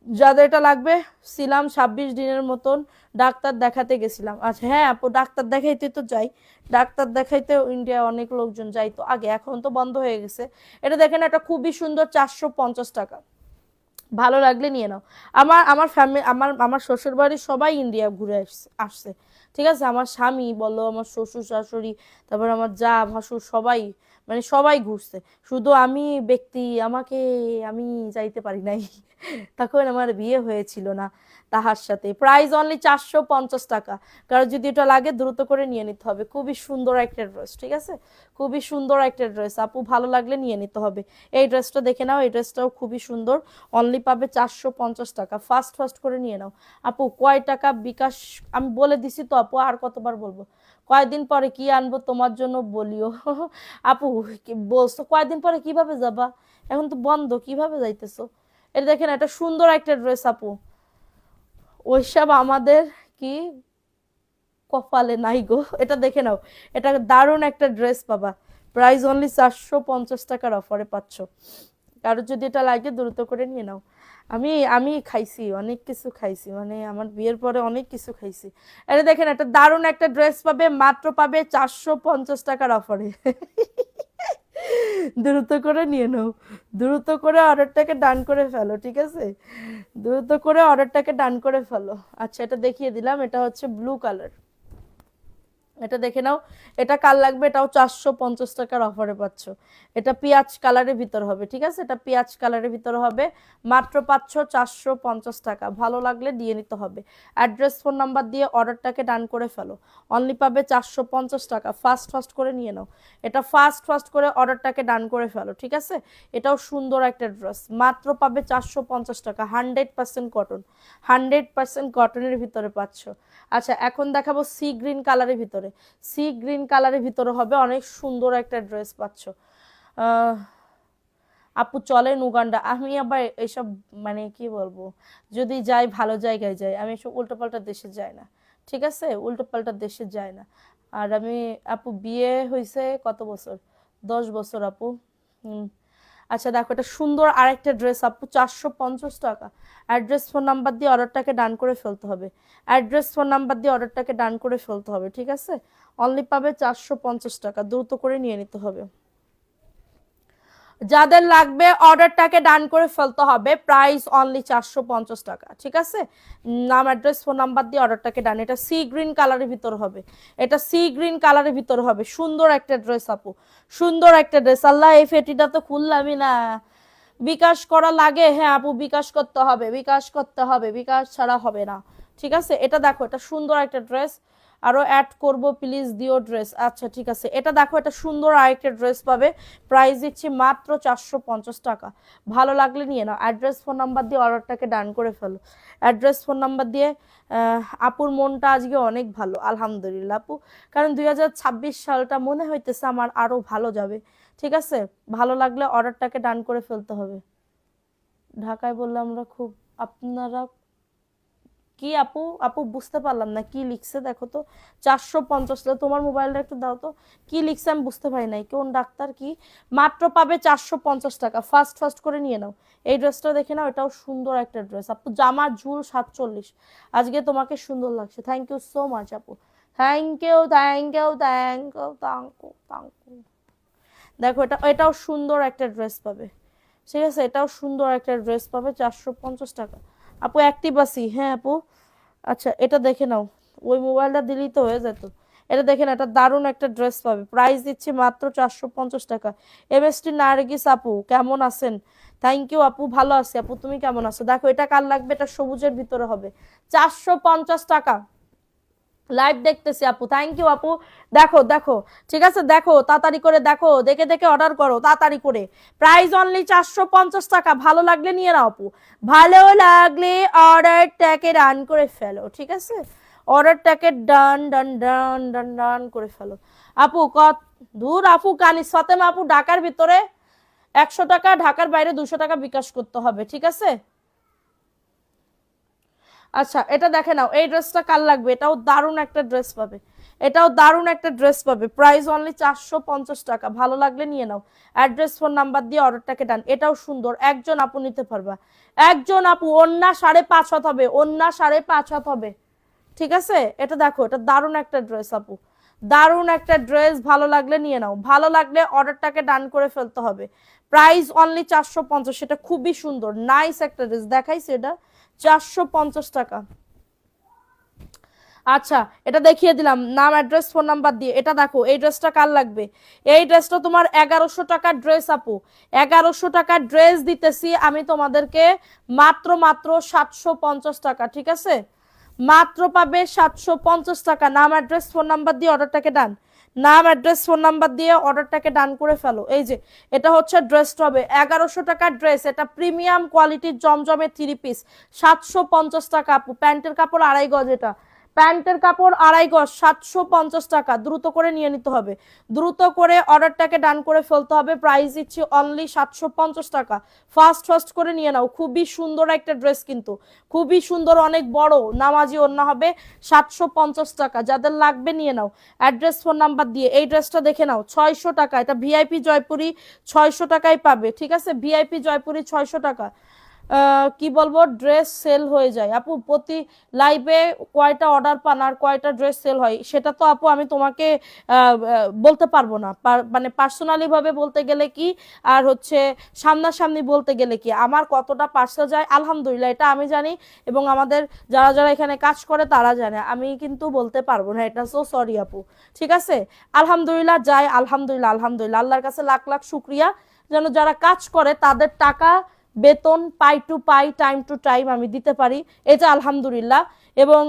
Speaker 1: যাদের এটা লাগবে, ছিলাম 26 দিনের মতন ডাক্তার দেখাতে গেছিলাম। আচ্ছা হ্যাঁ আপু, ডাক্তার দেখাইতে তো যাই, ডাক্তার দেখাইতে ইন্ডিয়া অনেক লোকজন যাই তো আগে, এখন তো বন্ধ হয়ে গেছে। এটা দেখেন, এটা খুবই সুন্দর, 450 টাকা, ভালো লাগলে নিয়ে নাও। আমার আমার ফ্যামিলি, আমার আমার শ্বশুর বাড়ির সবাই ইন্ডিয়া ঘুরে আসছে, ঠিক আছে। আমার স্বামী বলো, আমার শ্বশুর শাশুড়ি, তারপর আমার যা ভাসুর, সবাই, মানে সবাই ঘুরছে, শুধু আমি ব্যক্তি, আমি যাইতে পারি নাই। তখন আমার বিয়ে হয়েছিল না তাহার সাথে। প্রাইস অনলি 450 টাকা, কারণ যদি এটা লাগে দ্রুত করে নিয়ে নিতে হবে। খুবই সুন্দর একটা ড্রেস, ঠিক আছে, খুবই সুন্দর একটা ড্রেস আপু, ভালো লাগলে নিয়ে নিতে হবে। এই ড্রেসটা দেখে নাও, এই ড্রেসটাও খুবই সুন্দর, অনলি পাবে 450 টাকা, ফাস্ট ফাস্ট করে নিয়ে নাও। আপু কয় টাকা বিকাশ, আমি বলে দিছি তো আপু, আর কতবার বলবো? কয়দিন পরে কি আনবো তোমার জন্য বলিও। আপু বলছো কয়দিন পরে, কিভাবে যাবা? এখন তো বন্ধ, কিভাবে যাইতেছো? এটা দেখেন, এটা সুন্দর একটা ড্রেস আপু, ওইসব আমাদের কি কপালে নাই গো। এটা দেখে নাও, এটা দারুণ একটা ড্রেস পাবা, প্রাইস অনলি 450 টাকার অফারে পাচ্ছ। কারো যদি এটা লাগে দ্রুত করে নিয়ে নাও। আমি আমি খাইছি, অনেক কিছু খাইছি, মানে আমার বিয়ের পরে অনেক কিছু খাইছি। এটা দেখেন, একটা দারুণ একটা ড্রেস পাবে, মাত্র পাবে 450 টাকার অফারে। দ্রুত করে নিয়ে নাও, দ্রুত করে অর্ডারটাকে ডান করে ফেলো, ঠিক আছে, দ্রুত করে অর্ডারটাকে ডান করে ফেলো। আচ্ছা এটা দেখিয়ে দিলাম, এটা হচ্ছে ব্লু কালার, এটা দেখে নাও, এটা কার লাগবে, এটাও 450 টাকার অফারে পাচ্ছ। এটা পেঁয়াজ কালারের ভিতর হবে, ঠিক আছে, এটা পেঁয়াজ কালারের ভিতর হবে, মাত্র পাচ্ছ 450 টাকা, ভালো লাগলে দিয়ে নিতে হবে। অ্যাড্রেস ফোন নাম্বার দিয়ে অর্ডারটাকে ডান করে ফেলো, অনলি পাবে 450 টাকা, ফাস্ট ফাস্ট করে নিয়ে নাও। এটা ফাস্ট ফাস্ট করে অর্ডারটাকে ডান করে ফেলো, ঠিক আছে। এটাও সুন্দর একটা ড্রেস, মাত্র পাবে 450 টাকা, 100% কটন, 100% কটনের ভিতরে পাচ্ছ। আচ্ছা এখন দেখাবো সি গ্রিন কালারের ভিতরে, সি গ্রিন কালারের ভিতরে হবে, অনেক সুন্দর একটা ড্রেস পাচ্ছ। আহ আপু চলেন উগান্ডা, আমি আবার এসব মানে কি বলবো, যদি যাই ভালো জায়গায় যাই, আমি এসব উল্টোপাল্টা দেশে যাই না, ঠিক আছে, উল্টোপাল্টা দেশে যাই না। আর আমি, আপু বিয়ে হয়েছে কত বছর? 10 বছর আপু। হুম। আচ্ছা দেখো, এটা সুন্দর আরেকটা ড্রেস আপু, 450 টাকা। অ্যাড্রেস ফোন নাম্বার দিয়ে অর্ডারটাকে ডান করে ফেলতে হবে। অ্যাড্রেস ফোন নাম্বার দিয়ে অর্ডারটাকে ডান করে ফেলতে হবে, ঠিক আছে। অনলি পাবে 450 টাকা, দ্রুত করে নিয়ে নিতে হবে। যাদের লাগবে অর্ডারটাকে ডান করে ফেলতে হবে, প্রাইস অনলি 450 টাকা, ঠিক আছে। নাম অ্যাড্রেস ফোন নাম্বার দিয়ে অর্ডারটাকে ডান। এটা সি গ্রিন কালারের ভিতর হবে, এটা সি গ্রিন কালারের ভিতর হবে, সুন্দর একটা ড্রেস আপু, সুন্দর একটা ড্রেস। আল্লাহ, এই ফেটিটা তো খুললামই না। বিকাশ করা লাগে, হ্যাঁ আপু বিকাশ করতে হবে, বিকাশ করতে হবে, বিকাশ ছাড়া হবে না, ঠিক আছে। এটা দেখো, এটা সুন্দর একটা ড্রেস, আরো অ্যাড করব প্লিজ দিও ড্রেস। আচ্ছা ঠিক আছে, এটা দেখো, এটা সুন্দর আরেকটা ড্রেস পাবে, প্রাইস দিচ্ছি মাত্র 450 টাকা। ভালো লাগলে নিয়ে নাও। অ্যাড্রেস ফোন নাম্বার দিয়ে অর্ডারটাকে ডান করে ফেলো। অ্যাড্রেস ফোন নাম্বার দিয়ে। আপুর মনটা আজকে অনেক ভালো, আলহামদুলিল্লাহ আপু, কারণ 2026 সালটা মনে হইতেছে আমার আরো ভালো যাবে, ঠিক আছে। ভালো লাগলে অর্ডারটাকে ডান করে ফেলতে হবে। ঢাকায় বললে আমরা খুব, আপনারা কি আপু? আপু বুঝতে পারলাম না কি লিখছে, দেখো তো। 450, তোমার মোবাইলটা একটু দাও তো, কি লিখছে আমি বুঝতে পারি নাই, কোন ডাক্তার কি। মাত্র পাবে 450 টাকা, ফার্স্ট ফার্স্ট করে নিয়ে নাও। এই ড্রেসটা দেখে নাও, এটাও সুন্দর একটা ড্রেস আপু, জামা ঝুল 47। আজকে তোমাকে সুন্দর লাগছে, থ্যাংক ইউ সো মাচ আপু, thank you, thank you, thank you, thank you, thank you. দেখো, এটাও সুন্দর একটা ড্রেস পাবে, ঠিক আছে, এটাও সুন্দর একটা ড্রেস পাবে 450 টাকা। আপু অ্যাক্টিভ আছি, হ্যাঁ আপু। আচ্ছা এটা দেখে নাও, ওই মোবাইলটা দিলেই তো হয়ে যেত। এটা দেখে না, এটা দারুণ একটা ড্রেস পাবে, প্রাইস দিচ্ছি মাত্র 450 টাকা। এমএসটি নার্গিস আপু কেমন আছেন? থ্যাংক ইউ আপু, ভালো আছি আপু, তুমি কেমন আছো? দেখো এটা কার লাগবে, এটা সবুজের ভিতরে হবে, 450 টাকা। লাইভ দেখতেছি আপু, থ্যাংক ইউ আপু। দেখো দেখো, ঠিক আছে, দেখো তাড়াতাড়ি করে, দেখো দেখে দেখে অর্ডার করো তাড়াতাড়ি করে। প্রাইস অনলি 450 টাকা, ভালো লাগলে নিয়ে নাও আপু, ভালো লাগলে অর্ডারটাকে রান করে ফেলো, ঠিক আছে। অর্ডারটাকে ডান ডান ডান ডান ডান করে ফেলো আপু। কত দূর আপু? কানিস ফাতেমা আপু ঢাকার ভিতরে 100 টাকা, ঢাকার বাইরে 200 টাকা বিকাশ করতে হবে, ঠিক আছে। আচ্ছা এটা দেখে নাও, এই ড্রেসটা কার লাগবে, এটাও দারুণ একটা ড্রেস পাবে, এটাও দারুণ একটা ড্রেস পাবে, প্রাইস অনলি 450 টাকা, ভালো লাগলে নিয়ে নাও। অ্যাড্রেস ফোন নাম্বার দিয়ে অর্ডারটাকে ডান। এটাও সুন্দর, একজন আপু নিতে পারবা, একজন আপু। ওন্না 5.5 হাত হবে, ওন্না 5.5 হাত হবে, ঠিক আছে। এটা দেখো, এটা দারুণ একটা ড্রেস আপু, দারুণ একটা ড্রেস, ভালো লাগলে নিয়ে নাও, ভালো লাগলে অর্ডারটাকে ডান করে ফেলতে হবে। প্রাইস অনলি 450, সেটা খুবই সুন্দর নাইস একটা ড্রেস দেখাইছে, এটা 450 টাকা। আচ্ছা এটা দেখিয়ে দিলাম নাম অ্যাড্রেস ফোন নাম্বার দিয়ে। এটা দেখো, এই ড্রেসটা কার লাগবে? এই ড্রেসটা তোমার 1100 টাকার ড্রেস আপু, 1100 টাকার ড্রেস দিতেছি আমি তোমাদেরকে মাত্র মাত্র 750 টাকা, ঠিক আছে। মাত্র পাবে 750 টাকা। নাম অ্যাড্রেস ফোন নাম্বার দিয়ে অর্ডারটাকে ডান, নাম অ্যাড্রেস ফোন নাম্বার দিয়ে অর্ডারটাকে ডান করে ফেলো। এই যে এটা হচ্ছে ড্রেসটা হবে 1100 টাকার ড্রেস, এটা প্রিমিয়াম কোয়ালিটির জমজমে 3 পিস, 750 টাকা আপু। প্যান্টের কাপড় 2.5 গজ, এটা প্যান্টের কাপড় 2.5 গজ, 750 টাকা। দ্রুত করে নিয়ে নিতে হবে, দ্রুত করে অর্ডারটাকে ডান করে ফেলতে হবে। প্রাইস দিচ্ছি অনলি 750 টাকা, ফার্স্ট ফার্স্ট করে নিয়ে নাও। খুবই সুন্দর একটা ড্রেস, কিন্তু খুবই সুন্দর, অনেক বড় নামাজি ওড়না হবে, 750 টাকা। যাদের লাগবে নিয়ে নাও। অ্যাড্রেস ফোন নাম্বার দিয়ে এই ড্রেসটা দেখে নাও, 600 টাকা। এটা ভিআইপি জয়পুরি, 600 টাকায় পাবে, ঠিক আছে। ভিআইপি জয়পুরি 600 টাকা। কি বলবো, ড্রেস সেল হয়ে যায় আপু প্রতি লাইভে, কয়টা অর্ডার পান আর কয়টা ড্রেস সেল হয় সেটা তো আপু আমি তোমাকে বলতে পারবো না, মানে পার্সোনালি ভাবে বলতে গেলে কি, আর হচ্ছে সামনাসামনি বলতে গেলে কি, আমার কতটা পার্সেল যায় আলহামদুলিল্লাহ এটা আমি জানি, এবং আমাদের যারা যারা এখানে কাজ করে তারা জানে, আমি কিন্তু বলতে পারবো না এটা, সো সরি আপু, ঠিক আছে। আলহামদুলিল্লাহ যায়, আলহামদুলিল্লাহ, আলহামদুলিল্লাহ, আল্লাহর কাছে লাখ লাখ শুক্রিয়া, যেন যারা কাজ করে তাদের টাকা বেতন pie to pie, time to time আমি দিতে পারি, এটা আলহামদুলিল্লাহ। এবং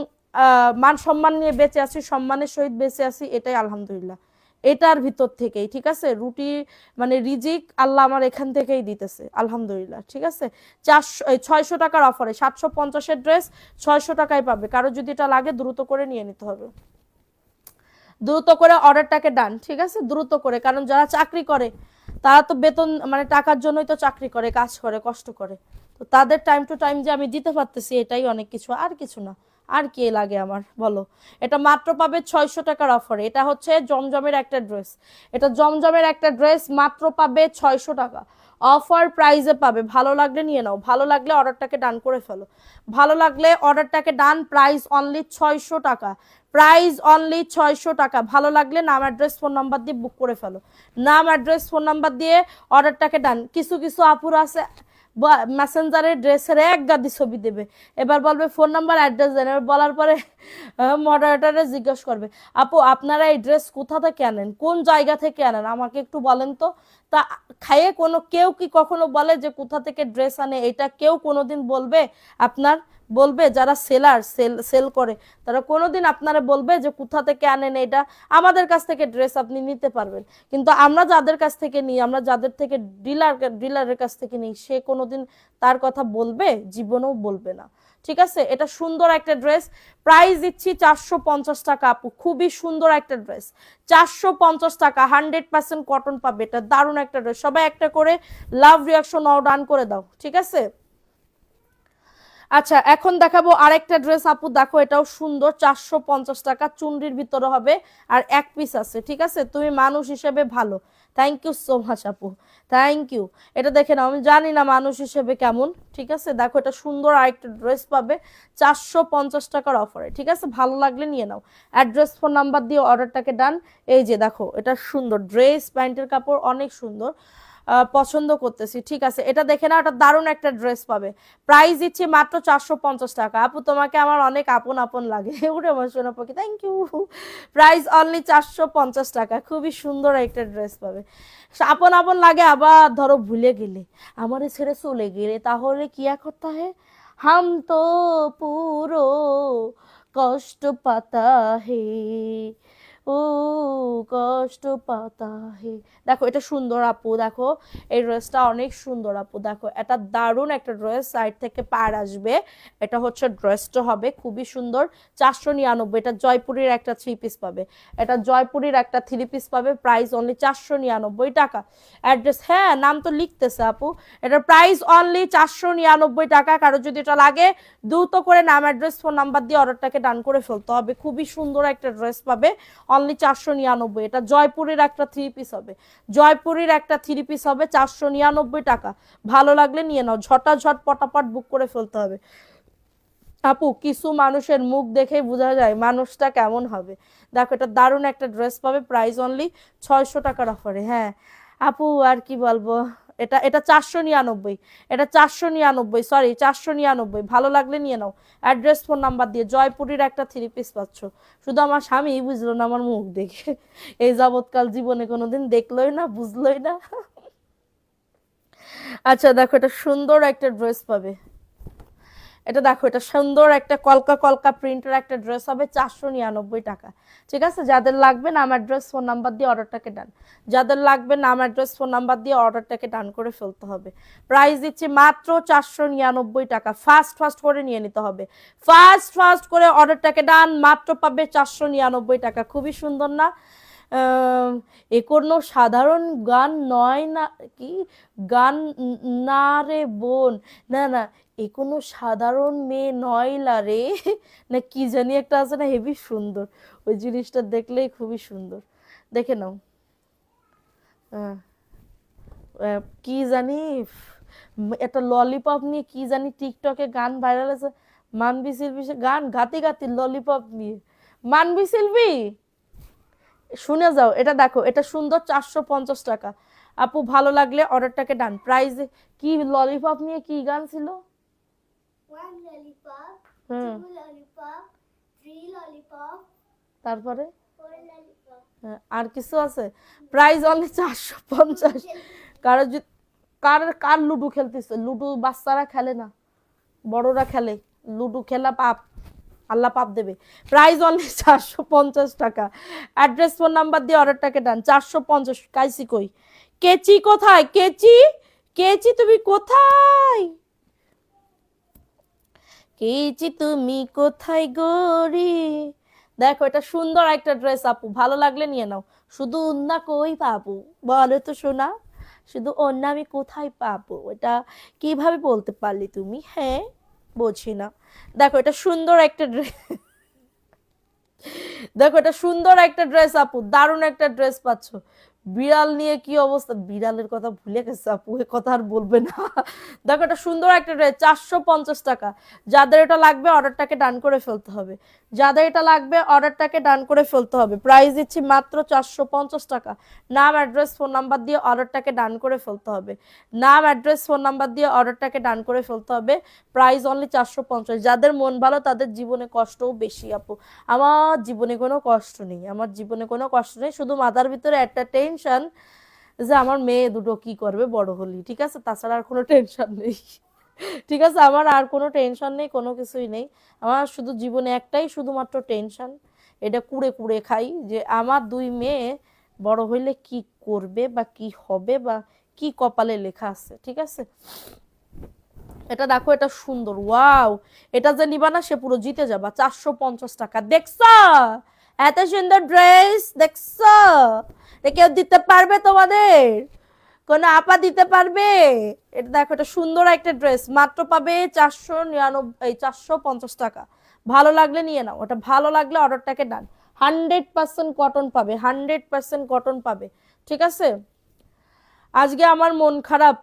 Speaker 1: মান সম্মান নিয়ে বেঁচে আছি, সম্মানের সহিত বেঁচে আছি, এটাই আলহামদুলিল্লাহ। এটার ভিতর থেকেই, ঠিক আছে, রুটি মানে রিজিক আল্লাহ আমার এখান থেকেই দিতেছে, আলহামদুলিল্লাহ, ঠিক আছে। 600 টাকার অফারে 750-এর ড্রেস 600 টাকায় পাবে। কারো যদি এটা লাগে দ্রুত করে নিয়ে নিতে হবে, দ্রুত করে অর্ডারটাকে ডান, ঠিক আছে, দ্রুত করে, কারণ যারা চাকরি করে তারা তো বেতন মানে টাকার জন্যই তো চাকরি করে, কাজ করে, কষ্ট করে। তো তাদের টাইম টু টাইম যে আমি দিতে পারতেছি এটাই অনেক কিছু, আর কিছু না। আর কি লাগে আমার বলো। এটা মাত্র পাবে 600 টাকার অফারে। এটা হচ্ছে জমজমের একটা ড্রেস, এটা জমজমের একটা ড্রেস মাত্র পাবে 600 টাকা অফার প্রাইজে পাবে। ভালো লাগলে নিয়ে নাও, ভালো লাগলে অর্ডারটাকে ডান করে ফেলো, ভালো লাগলে অর্ডারটাকে ডান। প্রাইস অনলি 600 টাকা, প্রাইস অনলি 600 টাকা। ভালো লাগলে নাম অ্যাড্রেস ফোন নাম্বার দিয়ে বুক করে ফেলো, নাম অ্যাড্রেস ফোন নাম্বার দিয়ে অর্ডারটাকে ডান। কিছু কিছু আপুরা আছে মেসেঞ্জারে ড্রেসের এক গাদি ছবি দেবে, এবার বলবে ফোন নাম্বার অ্যাড্রেস দেন, এবার বলার পরে মডারেটরে জিজ্ঞেস করবে আপু আপনারা এই ড্রেস কোথা থেকে আনেন, কোন জায়গা থেকে আনেন আমাকে একটু বলেন তো। তা খাইয়ে কোনো কেউ কি কখনো বলে যে কোথা থেকে ড্রেস আনে? এটা কেউ কোনোদিন বলবে? আপনার বলবে? যারা সেলার সেল করে তারা কোনোদিন আপনারা বলবে যে কোথা থেকে আনেন? এটা আমাদের কাছ থেকে ড্রেস আপনি নিতে পারবেন, কিন্তু আমরা যাদের কাছ থেকে নিই, আমরা যাদের থেকে ডিলারের কাছ থেকে নিই, সে কোনোদিন তার কথা বলবে? জীবনেও বলবে না। ঠিক আছে, এটা সুন্দর একটা ড্রেস, প্রাইস দিচ্ছি 450 টাকা আপু, খুবই সুন্দর একটা ড্রেস, 450 টাকা, 100% কটন পাবে। এটা দারুণ একটা ড্রেস। সবাই একটা করে লাভ রিয়াকশন ডান করে দাও, ঠিক আছে। আচ্ছা এখন দেখাবো আরেকটা ড্রেস আপু, দেখো এটাও সুন্দর, 450 টাকা, চুনরির ভিতরে হবে আর এক পিস আছে। ঠিক আছে, তুমি মানুষ হিসেবে ভালো, থ্যাংক ইউ সো মাচ আপু, থ্যাংক ইউ। এটা দেখে নাও, আমি জানি না মানুষ হিসেবে কেমন। ঠিক আছে, দেখো এটা সুন্দর আরেকটা ড্রেস পাবে 450 টাকার অফারে। ঠিক আছে, ভালো লাগলে নিয়ে নাও, অ্যাড্রেস ফোন নাম্বার দিয়ে অর্ডারটাকে ডান। এই যে দেখো এটা সুন্দর ড্রেস, প্যান্টের কাপড় অনেক সুন্দর, পছন্দ করতেছি। ঠিক আছে, এটা দেখে না, এটা দারুণ একটা ড্রেস পাবে। প্রাইস দিচ্ছি মাত্র 450 টাকা। আপু তোমাকে আমার অনেক আপন আপন লাগে, উঠে আমার সোনা পাখি, থ্যাংক ইউ। প্রাইস অনলি 450 টাকা, খুবই সুন্দর একটা ড্রেস পাবে। আপন আপন লাগে, আবার ধরো ভুলে গেলে, আমারে ছেড়ে চলে গেলে, তাহলে কি করতে হয়? হাম তো পুরো কষ্ট পাতা হে, ও কষ্ট পাতা হে। দেখো এটা সুন্দর আপু, দেখো এই ড্রেসটা অনেক সুন্দর আপু, দেখো এটা দারুণ একটা ড্রেস, সাইড থেকে পার আসবে। এটা হচ্ছে ড্রেসটা হবে খুবই সুন্দর, 499। এটা জয়পুরের একটা থ্রি পিস পাবে, এটা জয়পুরের একটা থ্রি পিস পাবে, প্রাইস অনলি 499 টাকা। অ্যাড্রেস, হ্যাঁ নাম তো লিখতেছে আপু, এটার প্রাইস অনলি 499 টাকা। কারো যদি এটা লাগে দ্রুত করে নাম অ্যাড্রেস ফোন নাম্বার দিয়ে অর্ডারটাকে ডান করে ফেলতে হবে। খুবই সুন্দর একটা ড্রেস পাবে অনলি 499। এটা জয়পুরের একটা থ্রি পিস হবে, জয়পুরের একটা থ্রি পিস হবে 499 টাকা। ভালো লাগলে নিয়ে নাও, ঝটাঝট পটাপট বুক করে ফেলতে হবে আপু। কিছু মানুষের মুখ দেখেই বোঝা যায় মানুষটা কেমন হবে। দেখো এটা দারুণ একটা ড্রেস পাবে, প্রাইস অনলি 600 টাকার অফারে। হ্যাঁ আপু আর কি বলবো, এটা এটা 499, এটা 499, সরি 499। ভালো লাগলে নিয়ে নাও, অ্যাড্রেস ফোন নাম্বার দিয়ে জয়পুরের একটা থ্রি পিস পাচ্ছ। শুধু আমার স্বামী বুঝলো না আমার মুখ দেখে, এই যাবৎকাল জীবনে কোনোদিন দেখলোই না, বুঝলোই না। আচ্ছা দেখো এটা সুন্দর একটা ড্রেস পাবে, এটা দেখো এটা সুন্দর একটা কলকা কলকা প্রিন্টের একটা ড্রেস হবে 499 টাকা। ঠিক আছে, যাদের লাগবে নাম অ্যাড্রেস ফোন নাম্বার দিয়ে অর্ডারটাকে ডান, যাদের লাগবে নাম অ্যাড্রেস ফোন নাম্বার দিয়ে অর্ডারটাকে ডান করে ফেলতে হবে। প্রাইস দিচ্ছি মাত্র 499 টাকা। ফাস্ট ফাস্ট করে নিয়ে নিতে হবে, ফাস্ট ফাস্ট করে অর্ডারটাকে ডান, মাত্র পাবে 499 টাকা। খুবই সুন্দর না? এ কোনো সাধারণ গান নয় না কি, গান না রে বোন, না না, এ কোনো সাধারণ মেয়ে নয় লা রে, না কি জানি একটা আছে না, হেভি সুন্দর। ওই জিনিসটা দেখলেই খুবই সুন্দর, দেখে নাও। আহ, কি জানি একটা ললিপপ নিয়ে কি জানি টিকটকে গান ভাইরাল আছে, মানবি শিল্পী গান গাতি গাতি ললিপপ নিয়ে, মানবি শিল্পী শুনে যাও। এটা দেখো এটা সুন্দর, 450 টাকা আপু। ভালো লাগলে অর্ডারটাকে ডান। প্রাইস কি ললিপপ নিয়ে কি গান ছিল?
Speaker 2: One lollipop,
Speaker 1: হুম,
Speaker 2: two lollipop, three lollipop,
Speaker 1: তারপরে
Speaker 2: four lollipop.
Speaker 1: আর কিছু আছে? Price only 450। কারো যদি কার কার লুডো খেলতেছে, লুডো বাচ্চারা খেলে না, বড়রা খেলে। লুডো খেলা পাপ, আল্লাহ পাপ দেবে। প্রাইস অনলি 450 টাকা। অ্যাড্রেস ফোন নাম্বার দিয়ে অর্ডারটাকে ডান। 450। কাইসি কই, কেচি কোথায়? কেচি, কেচি তুমি কোথায়? কেচি তুমি কোথায় গরি? দেখো এটা সুন্দর একটা ড্রেস আপু, ভালো লাগলে নিয়ে নাও। শুধু উন্না কই পাবো বলো তো শোনা, শুধু ওড়না আমি কোথায় পাবো, এটা কিভাবে বলতে পারলি তুমি? হ্যাঁ, বুঝি না। দেখো এটা সুন্দর একটা ড্রেস, দেখো এটা সুন্দর একটা ড্রেস আপু, দারুণ একটা ড্রেস পাচ্ছ। বিড়াল নিয়ে কি অবস্থা, বিড়ালের কথা ভুলে গেছে আপু, এ কথা আর বলবে না। দেখো এটা সুন্দর একটা ড্রেস, 450 টাকা। যাদের এটা লাগবে অর্ডারটাকে ডান করে ফেলতে হবে, যাদের এটা লাগবে অর্ডারটাকে ডান করে ফেলতে হবে। প্রাইস দিচ্ছি মাত্র 450 টাকা। নাম, অ্যাড্রেস, ফোন নাম্বার দিয়ে অর্ডারটাকে ডান করে ফেলতে হবে। নাম, অ্যাড্রেস, ফোন নাম্বার দিয়ে অর্ডারটাকে ডান করে ফেলতে হবে। Price only 450। যাদের মন ভালো তাদের জীবনে কষ্টও বেশি আপু। আমার জীবনে কোনো কষ্ট নেই, আমার জীবনে কোনো কষ্ট নেই, শুধু মাথার ভিতরে একটা টেনশন যে আমার মেয়ে দুটো কি করবে বড় হলি, ঠিক আছে? তাছাড়া আর কোনো টেনশন নেই, ঠিক আছে? আমার আর কোনো টেনশন নেই, কোনো কিছুই নেই। আমার শুধু জীবনে একটাই শুধুমাত্র টেনশন, এটা কুড়ে কুড়ে খাই, যে আমার দুই মেয়ে বড় হইলে কি করবে বা কি হবে বা কি কপালে লেখা আছে, ঠিক আছে? এটা দেখো, এটা সুন্দর, ওয়াও। এটা যে নিবা না সে পুরো জিতে যাবা। 450 টাকা, দেখছো? এত সুন্দর ড্রেস, দেখছো? এটা কেউ দিতে পারবে তোমাদের? কোনো আপা দিতে পারবে? এটা দেখো, এটা সুন্দর একটা ড্রেস, মাত্র পাবে 499, 450 টাকা। ভালো লাগলে নিয়ে নাও, ওটা ভালো লাগলে অর্ডারটাকে ডান। 100% কটন পাবে, 100% কটন পাবে, ঠিক আছে? আজকে আমার মন খারাপ,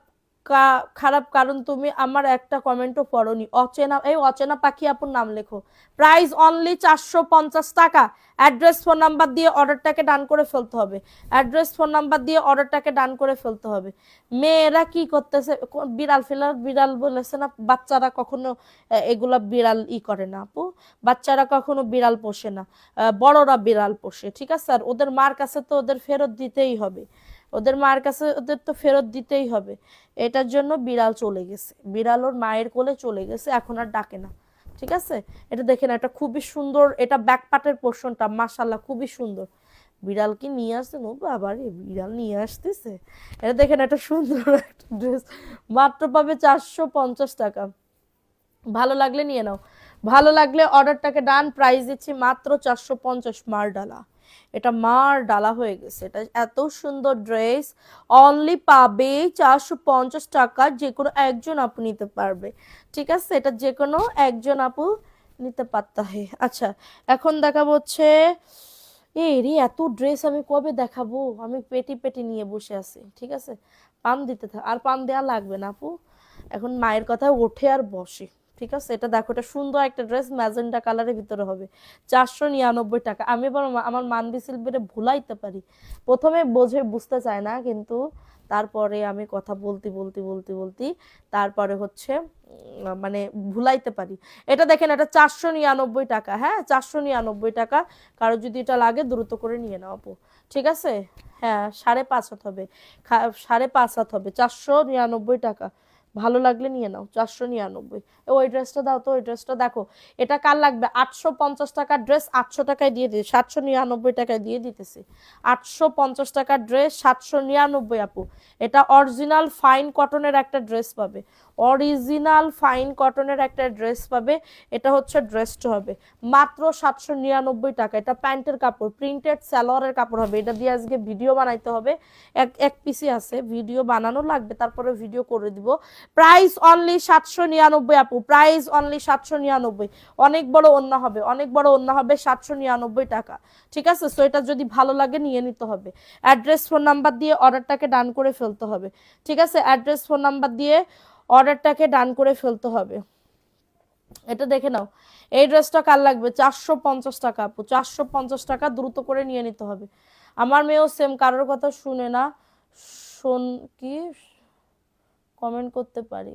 Speaker 1: খারাপ কারণ তুমি আমার একটা কমেন্টও পড়োনি। অচেনা, এই অচেনা পাখি আপুর নাম লেখো। প্রাইস অনলি 450 টাকা। অ্যাড্রেস, ফোন নাম্বার দিয়ে অর্ডারটাকে ডান করে ফেলতে হবে। অ্যাড্রেস, ফোন নাম্বার দিয়ে অর্ডারটাকে ডান করে ফেলতে হবে। মেয়েরা কি করতেছে, বিড়াল ফেলার, বিড়াল বলেছে না, বাচ্চারা কখনো এগুলা বিড়াল করে না আপু। বাচ্চারা কখনো বিড়াল পোষে না, বড়রা বিড়াল পোষে, ঠিক আছে? আর ওদের মার কাছে তো ওদের ফেরত দিতেই হবে, ওদের মার কাছে ওদের তো ফেরত দিতেই হবে। এটার জন্য বিড়াল চলে গেছে, বিড়াল ওর মায়ের কোলে চলে গেছে, এখন আর ডাকে না, ঠিক আছে? এটা দেখেন, এটা খুবই সুন্দর, এটা ব্যাক পার্টের পোর্শনটা মাশাআল্লাহ খুবই সুন্দর। বিড়াল কি নিয়ে আসছেন? ও বাবা রে, বিড়াল নিয়ে আসতেছে। এটা দেখেন, একটা সুন্দর একটা ড্রেস, মাত্র পাবে 450 টাকা। ভালো লাগলে নিয়ে নাও, ভালো লাগলে অর্ডারটাকে ডান। প্রাইস দিচ্ছি মাত্র 450। মার ডালা, এটা মার ডালা হয়ে গেছে। এটা এত সুন্দর ড্রেস, অনলি পাবে 450 টাকা। যে কোনো একজন আপু নিতে পারবে, ঠিক আছে? এটা যে কোনো একজন আপু নিতে পারতা হে। আচ্ছা, এখন দেখাবো হচ্ছে, এই রে এত ড্রেস আমি কবে দেখাবো, আমি পেটি পেটি নিয়ে বসে আছি, ঠিক আছে? পান দিতে থাক, আর পান দেওয়া লাগবে না আপু, এখন মায়ের কথা ওঠে আর বসে, ঠিক আছে? এটা দেখো, এটা সুন্দর একটা ড্রেস, ম্যাজেন্টা কালারের ভিতরে হবে। 499 টাকা। আমি এবার আমার মানবি সিলভারে ভুলাইতে পারি, প্রথমে বুঝতে চায় না, কিন্তু তারপরে আমি কথা বলতে বলতে বলতে বলতে তারপরে হচ্ছে মানে ভুলাইতে পারি। এটা দেখেন, এটা 499 টাকা, হ্যাঁ 499 টাকা। কারো যদি এটা লাগে দ্রুত করে নিয়ে নাও আপু, ঠিক আছে? হ্যাঁ, 5.5 হাত হবে, 5.5 হাত হবে, 499 টাকা। ভালো লাগলে নিয়ে নাও, 499। ওই ড্রেসটা দাও তো, ওই ড্রেসটা দেখো। এটা কার লাগবে? 850 টাকার ড্রেস 800 টাকায় দিয়ে দিই, 799 টাকায় দিয়ে দিতেছি। 850 টাকার ড্রেস 799 আপু। এটা অরিজিনাল ফাইন কটনের একটা ড্রেস পাবে, অরিজিনাল ফাইন কটনের একটা ড্রেস পাবে। এটা হচ্ছে ড্রেসটা হবে মাত্র 799 টাকা। এটা প্যান্টের কাপড়, প্রিন্টেড সালোয়ারের কাপড় হবে। এটা দিয়ে আজকে ভিডিও বানাইতে হবে, এক পিসি আছে, ভিডিও বানানো লাগবে, তারপরে ভিডিও করে দিব। প্রাইস অনলি 799 আপু, প্রাইস অনলি 799। অনেক বড় ওন্না হবে, অনেক বড় ওন্না হবে, 799 টাকা, ঠিক আছে? সো এটা যদি ভালো লাগে নিয়ে নিতে হবে। অ্যাড্রেস, ফোন নাম্বার দিয়ে অর্ডারটাকে ডান করে ফেলতে হবে, ঠিক আছে? অ্যাড্রেস, ফোন নাম্বার দিয়ে অর্ডারটাকে ডান করে ফেলতে হবে। এটা দেখে নাও, এই ড্রেসটা কার লাগবে? 450 টাকা আপু, 450 টাকা, দ্রুত করে নিয়ে নিতে হবে। আমার মেয়েও সেম, কারোর কথা শুনে না, শোন কি কমেন্ট করতে পারি,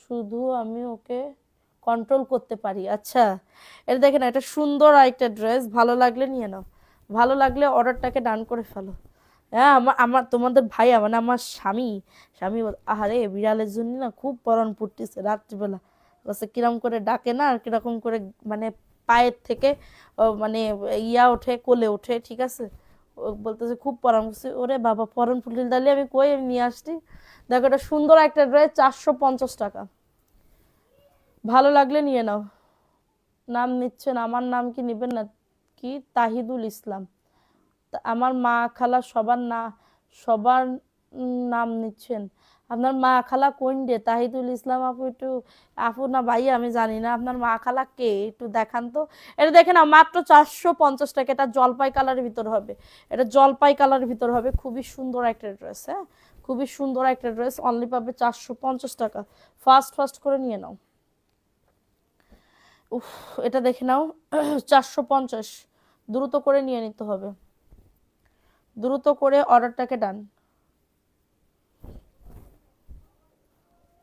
Speaker 1: শুধু আমি ওকে কন্ট্রোল করতে পারি। আচ্ছা, এটা দেখেন, এটা সুন্দর একটা ড্রেস, ভালো লাগলে নিয়ে নাও, ভালো লাগলে অর্ডারটাকে ডান করে ফেলো। হ্যাঁ, আমার আমার তোমাদের ভাইয়া মানে আমার স্বামী, আহারে বিড়ালের জন্য না খুব পরান পড়তেছে রাত্রিবেলা। বলছে কিরম করে ডাকে না, আর কিরকম করে মানে পায়ের থেকে মানে ওঠে, কোলে ওঠে, ঠিক আছে? ও বলতেছে খুব পরান পড়ছে। ওরে বাবা, পরান পুলিল ডালি আমি কই নিয়ে আসছি। দেখো, এটা সুন্দর একটা ড্রেস, 450 টাকা। ভালো লাগলে নিয়ে নাও। নাম নিচ্ছেন, আমার নাম কি নিবেন না? কি তাহিদুল ইসলাম? আমার মা খালা সবার না, সবার নাম নিচ্ছেন। আপনার মা খালা কোন ডে? তাহিদুল ইসলাম আপু একটু, আপু না ভাই আমি জানি না আপনার মা খালা কে, একটু দেখান তো। এটা দেখে না, মাত্র 450 টাকা। এটা জলপাই কালারের ভিতর হবে, এটা জলপাই কালারের ভিতর হবে। খুবই সুন্দর একটা ড্রেস, হ্যাঁ খুবই সুন্দর একটা ড্রেস। অনলি পাবে 450 টাকা। ফার্স্ট ফার্স্ট করে নিয়ে নাও। উফ, এটা দেখে নাও 450। দ্রুত করে নিয়ে নিতে হবে, দ্রুত করে অর্ডারটাকে ডান।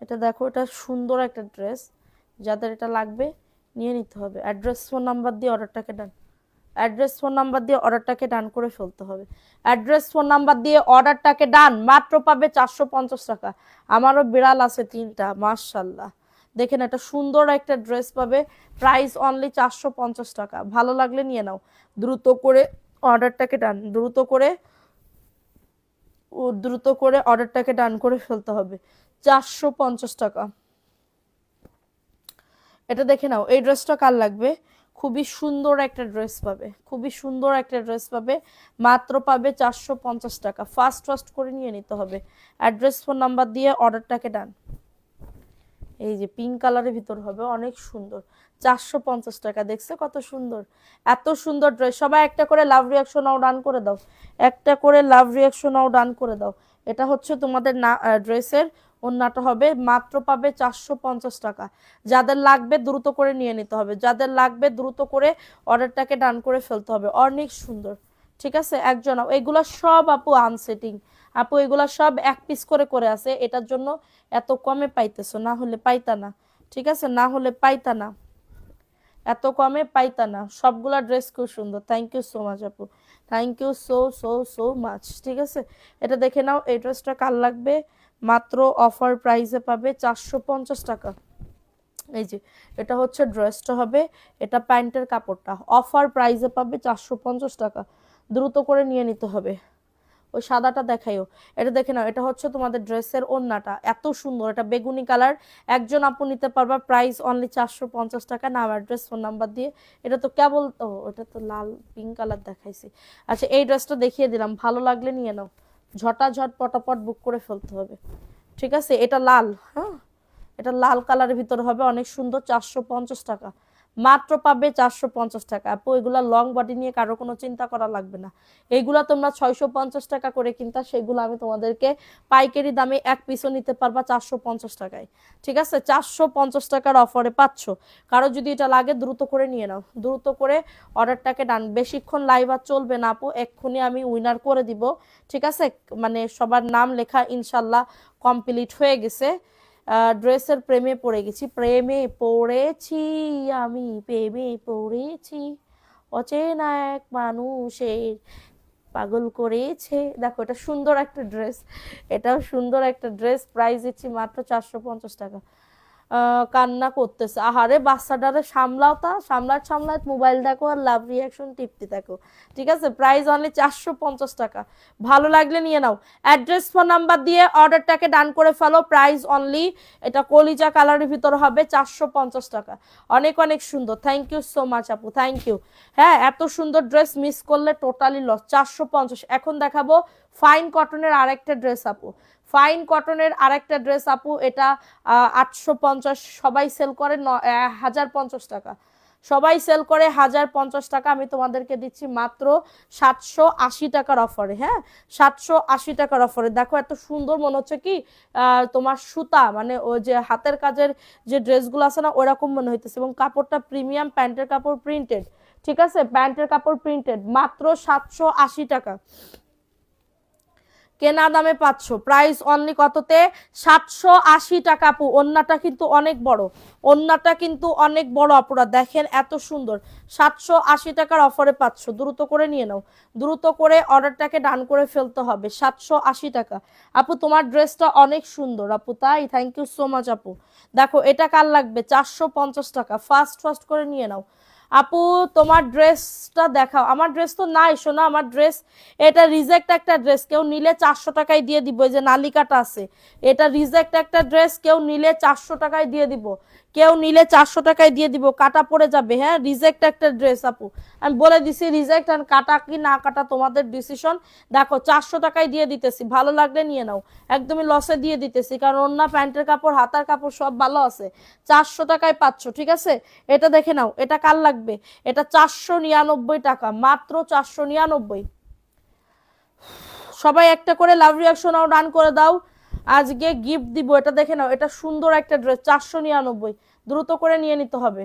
Speaker 1: এটা দেখো, এটা সুন্দর একটা ড্রেস, যাদের এটা লাগবে নিয়ে নিতে হবে। অ্যাড্রেস ফোন নাম্বার দিয়ে অর্ডারটাকে ডান, অ্যাড্রেস ফোন নাম্বার দিয়ে অর্ডারটাকে ডান করে ফেলতে হবে। অ্যাড্রেস ফোন নাম্বার দিয়ে অর্ডারটাকে ডান। মাত্র পাবে 450 টাকা। আমারও বিড়াল আছে 3টা, মাশাল্লাহ। দেখেন একটা সুন্দর একটা ড্রেস পাবে, প্রাইস অনলি 450 টাকা। ভালো লাগলে নিয়ে নাও, দ্রুত করে অর্ডারটাকে ডান, দ্রুত করে অর্ডারটাকে ডান করে ফেলতে হবে। 450 টাকা। এটা দেখে নাও, এই ড্রেসটা কার লাগবে? খুবই সুন্দর একটা ড্রেস পাবে, খুবই সুন্দর একটা ড্রেস পাবে। মাত্র পাবে 450 টাকা। ফার্স্ট ফার্স্ট করে নিয়ে নিতে হবে। অ্যাড্রেস ফোন নাম্বার দিয়ে অর্ডারটাকে ডান। এই যে পিঙ্ক কালারের ভিতর হবে, অনেক সুন্দর। 450 টাকা। দেখছো কত সুন্দর, এত সুন্দর ড্রেস। সবাই একটা করে লাভ রিয়াকশন নাও, ডান করে দাও। একটা করে লাভ রিয়াকশন নাও, ডান করে দাও। এটা হচ্ছে তোমাদের না ড্রেসের ওন্নাটা হবে। মাত্র পাবে 450 টাকা। যাদের লাগবে দ্রুত করে নিয়ে নিতে হবে, যাদের লাগবে দ্রুত করে অর্ডারটাকে ডান করে ফেলতে হবে। অনেক সুন্দর, ঠিক আছে। একজন এগুলা সব আপু আনসেটিং, আপু এগুলা সব এক পিস করে করে আছে, এটার জন্য এত কমে পাইতেছো, না হলে পাইতা না, ঠিক আছে, না হলে পাইতা না, এত কমে পাইতা না। সবগুলা ড্রেস খুব সুন্দর। থ্যাংক ইউ সো মাচ আপু, thank you so so so much. ঠিক আছে, এটা দেখে নাও, এই ড্রেসটা কার লাগবে? মাত্র অফার প্রাইসে পাবে 450 টাকা। এই যে এটা হচ্ছে ড্রেসটা হবে, এটা প্যান্টের কাপড়টা। অফার প্রাইসে পাবে 450 টাকা। দ্রুত করে নিয়ে নিতে হবে। ওই সাদাটা দেখাইও। এটা দেখে নাও, এটা হচ্ছে তোমাদের ড্রেসের ওড়নাটা, এত সুন্দর। এটা বেগুনি কালার। একজন আপু নিতে পারবা, প্রাইস অনলি 450 টাকা। নাম অ্যাড্রেস ফোন নাম্বার দিয়ে। এটা তো কেবল, ও এটা তো লাল পিঙ্ক কালার দেখাইছি। আচ্ছা, এই ড্রেসটা দেখিয়ে দিলাম, ভালো লাগলে নিয়ে নাও। ঝটাঝট পটাপট বুক করে ফেলতে হবে, ঠিক আছে। এটা লাল, হ্যাঁ এটা লাল কালারের ভিতর হবে, অনেক সুন্দর। 450 টাকা। মাত্র পাবে 450 টাকা। আপু এগুলা লং বডি নিয়ে কারো কোনো চিন্তা করা লাগবে না। এইগুলা তোমরা 650 টাকা করে কিনতা, সেগুলো আমি তোমাদেরকে পাইকারি দামে এক পিসও নিতে পারবা 450 টাকায়। ঠিক আছে, 450 টাকার অফারে পাচ্ছ। কারো যদি এটা লাগে দ্রুত করে নিয়ে নাও, দ্রুত করে অর্ডারটাকে ডান। বেশিক্ষণ লাইভ আর চলবে না আপু, এক্ষুনি আমি উইনার করে দিব। ঠিক আছে, মানে সবার নাম লেখা ইনশাল্লাহ কমপ্লিট হয়ে গেছে। ড্রেসের প্রেমে পড়ে গেছি, প্রেমে পড়েছি, আমি প্রেমে পড়েছি, অচেনা এক মানুষের পাগল করেছে। দেখো এটা সুন্দর একটা ড্রেস, এটাও সুন্দর একটা ড্রেস। প্রাইস দিচ্ছি মাত্র 450 টাকা। কান্না করতেছে, আহারে বাচ্চাটারে সামলাও, তা সামলাত মোবাইল দেখো আর লাভ রিয়াকশন টিপতে থাকো। ঠিক আছে, প্রাইস অনলি 450 টাকা। ভালো লাগলে নিয়ে নাও। অ্যাড্রেস ফোন নাম্বার দিয়ে অর্ডারটাকে ডান করে ফেলো। প্রাইস অনলি, এটা কলিজা কালারের ভিতর হবে, 450 টাকা। অনেক অনেক সুন্দর। থ্যাংক ইউ সো মাচ আপু, থ্যাংক ইউ। হ্যাঁ, এত সুন্দর ড্রেস মিস করলে টোটালি লস। 450। এখন দেখাবো ফাইন কটনের আরেকটা ড্রেস আপু, ফাইন কটনের আরেকটা ড্রেস আপু। এটা 850, সবাই সেল করে 1050 টাকা, সবাই সেল করে 1050 টাকা। আমি তোমাদেরকে দিচ্ছি মাত্র 780 টাকার অফারে। হ্যাঁ, 780 টাকার অফারে। দেখো এত সুন্দর, মনে হচ্ছে কি তোমার সুতা, মানে ওই যে হাতের কাজের যে ড্রেসগুলো আছে না, ওরকম মনে হইতেছে। এবং কাপড়টা প্রিমিয়াম, প্যান্টের কাপড় প্রিন্টেড। ঠিক আছে, প্যান্টের কাপড় প্রিন্টেড। মাত্র 780 টাকা কেনা দামে পাচ্ছ। প্রাইস অনলি কততে? 780 টাকা আপু। ওন্নাটা কিন্তু অনেক বড়, ওন্নাটা কিন্তু অনেক বড় আপুরা, দেখেন এত সুন্দর। 780 টাকার অফারে পাচ্ছ, দ্রুত করে নিয়ে নাও, দ্রুত করে অর্ডারটাকে ডান করে ফেলতে হবে। 780 টাকা। আপু তোমার ড্রেসটা অনেক সুন্দর আপু, তাই থ্যাংক ইউ সো মাচ আপু। দেখো এটা কার লাগবে? 450 টাকা। ফার্স্ট ফার্স্ট করে নিয়ে নাও। আপু তোমার ড্রেসটা দেখাও। আমার ড্রেস তো নাই শোনা, আমার ড্রেস এটা রিজেক্ট একটা ড্রেস, কেউ নিলে 400 টাকায় দিয়ে দিব। এই যে নালিকাটা আছে, এটা রিজেক্ট একটা ড্রেস, কেউ নিলে 400 টাকায় দিয়ে দিব, কেউ নিলে 400 টাকায় দিয়ে দিব, কাটা পড়ে যাবে। হ্যাঁ, রিজেক্ট একটা ড্রেস আপু, আমি বলে দিছি রিজেক্ট, আর কাটা কি না কাটা তোমাদের ডিসিশন। দেখো 400 টাকায় দিয়ে দিতেছি, ভালো লাগলে নিয়ে নাও, একদমই লসে দিয়ে দিতেছি, কারণ অন্য প্যান্টের কাপড় হাতার কাপড় সব ভালো আছে। 400 টাকায় পাচ্ছ, ঠিক আছে। এটা দেখে নাও, এটা কার লাগবে? এটা 499 টাকা, মাত্র 499। সবাই একটা করে লাভ রিয়াকশন ডান করে দাও, আজকে গিফট দিব। এটা দেখে নাও, এটা সুন্দর একটা ড্রেস, 499। দ্রুত করে নিয়ে নিতে হবে,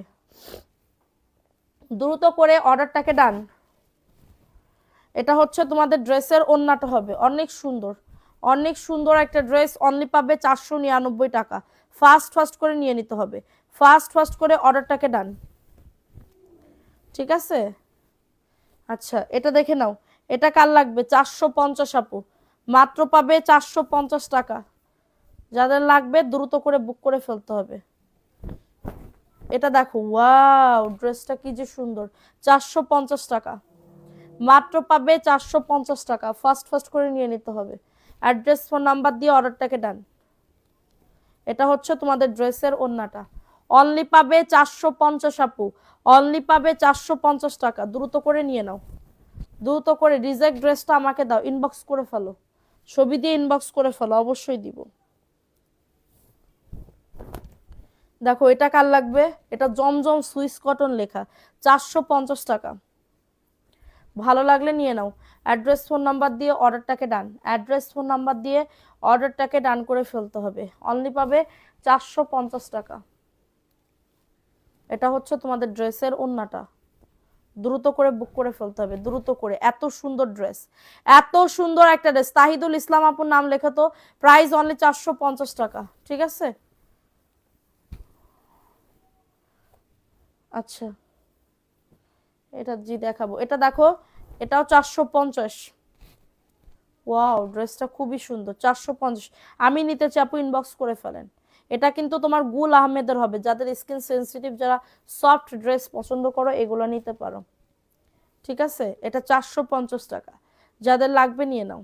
Speaker 1: দ্রুত করে অর্ডারটাকে ডান। এটা হচ্ছে তোমাদের ড্রেসের ওড়নাটা হবে অনেক সুন্দর, অনেক সুন্দর একটা ড্রেস, অনলি পাবে 499 টাকা। ফাস্ট ফাস্ট করে নিয়ে নিতে হবে, ফাস্ট ফাস্ট করে অর্ডারটাকে ডান, ঠিক আছে। আচ্ছা এটা দেখে নাও, এটা কার লাগবে? 450 আপু, মাত্র পাবে 450 টাকা। যাদের লাগবে দ্রুত করে বুক করে ফেলতে হবে। এটা দেখো, ওয়াও, ড্রেসটা কি যে সুন্দর, 450 টাকা, মাত্র পাবে 450 টাকা। ফাস্ট ফাস্ট করে নিয়ে নিতে হবে, অ্যাড্রেস ফোন নাম্বার দিয়ে অর্ডারটাকে ডান। এটা হচ্ছে তোমাদের ড্রেসের ওড়নাটা, অনলি পাবে 450 আপু, অনলি পাবে 450 টাকা। দ্রুত করে নিয়ে নাও, দ্রুত করে। রিজেক্ট ড্রেসটা আমাকে দাও, ইনবক্স করে ফেলো, ছবি দিয়ে ইনবক্স করে ফেলো, অবশ্যই দিব। দেখো এটা কার লাগবে? এটা জমজম সুইস কটন লেখা, 450 টাকা। ভালো লাগলে নিয়ে নাও, অ্যাড্রেস ফোন নাম্বার দিয়ে অর্ডারটাকে ডান, অ্যাড্রেস ফোন নাম্বার দিয়ে অর্ডারটাকে ডান করে ফেলতে হবে। অনলি পাবে 450 টাকা। এটা হচ্ছে তোমাদের ড্রেসের ওড়নাটা, দ্রুত করে বুক করে ফেলতে হবে, দ্রুত করে। এত সুন্দর ড্রেস, এত সুন্দর একটা ড্রেস। তাহিদুল ইসলাম আপুর নাম লেখা তো, প্রাইস অনলি 450 টাকা, ঠিক আছে। আচ্ছা এটা জি দেখাবো, এটা দেখো, এটাও 450। ওয়াও, ড্রেসটা খুবই সুন্দর, 450। আমি নিতে চাই আপু, ইনবক্স করে ফেলেন। এটা কিন্তু তোমার গুল আহমেদের হবে, যাদের স্কিন সেন্সিটিভ, যারা সফট ড্রেস পছন্দ করো, এগুলো নিতে পারো, ঠিক আছে। এটা 450 টাকা, যাদের লাগবে নিয়ে নাও।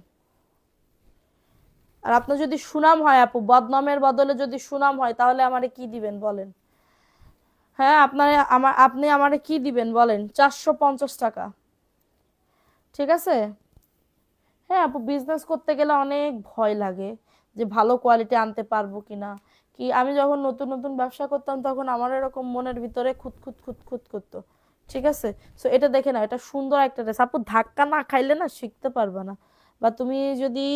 Speaker 1: আর আপনার যদি সুনাম হয় আপু, বদনামের বদলে যদি সুনাম হয়, তাহলে আমারে কি দিবেন বলেন? হ্যাঁ, আপনি আমারে কি দিবেন বলেন? 450 টাকা, ঠিক আছে। হ্যাঁ আপু, বিজনেস করতে গেলে অনেক ভয় লাগে, যে ভালো কোয়ালিটি আনতে পারবো কিনা। কি আমি যখন নতুন নতুন ব্যবসা করতাম, তখন আমার এরকম মনের ভিতরে খুঁত খুঁত খুঁত খুঁত করতো, ঠিক আছে। সো এটা দেখে না, এটা সুন্দর একটা ড্রেস আপু, ধাক্কা না খাইলে না শিখতে পারবে না, বা তুমি যদি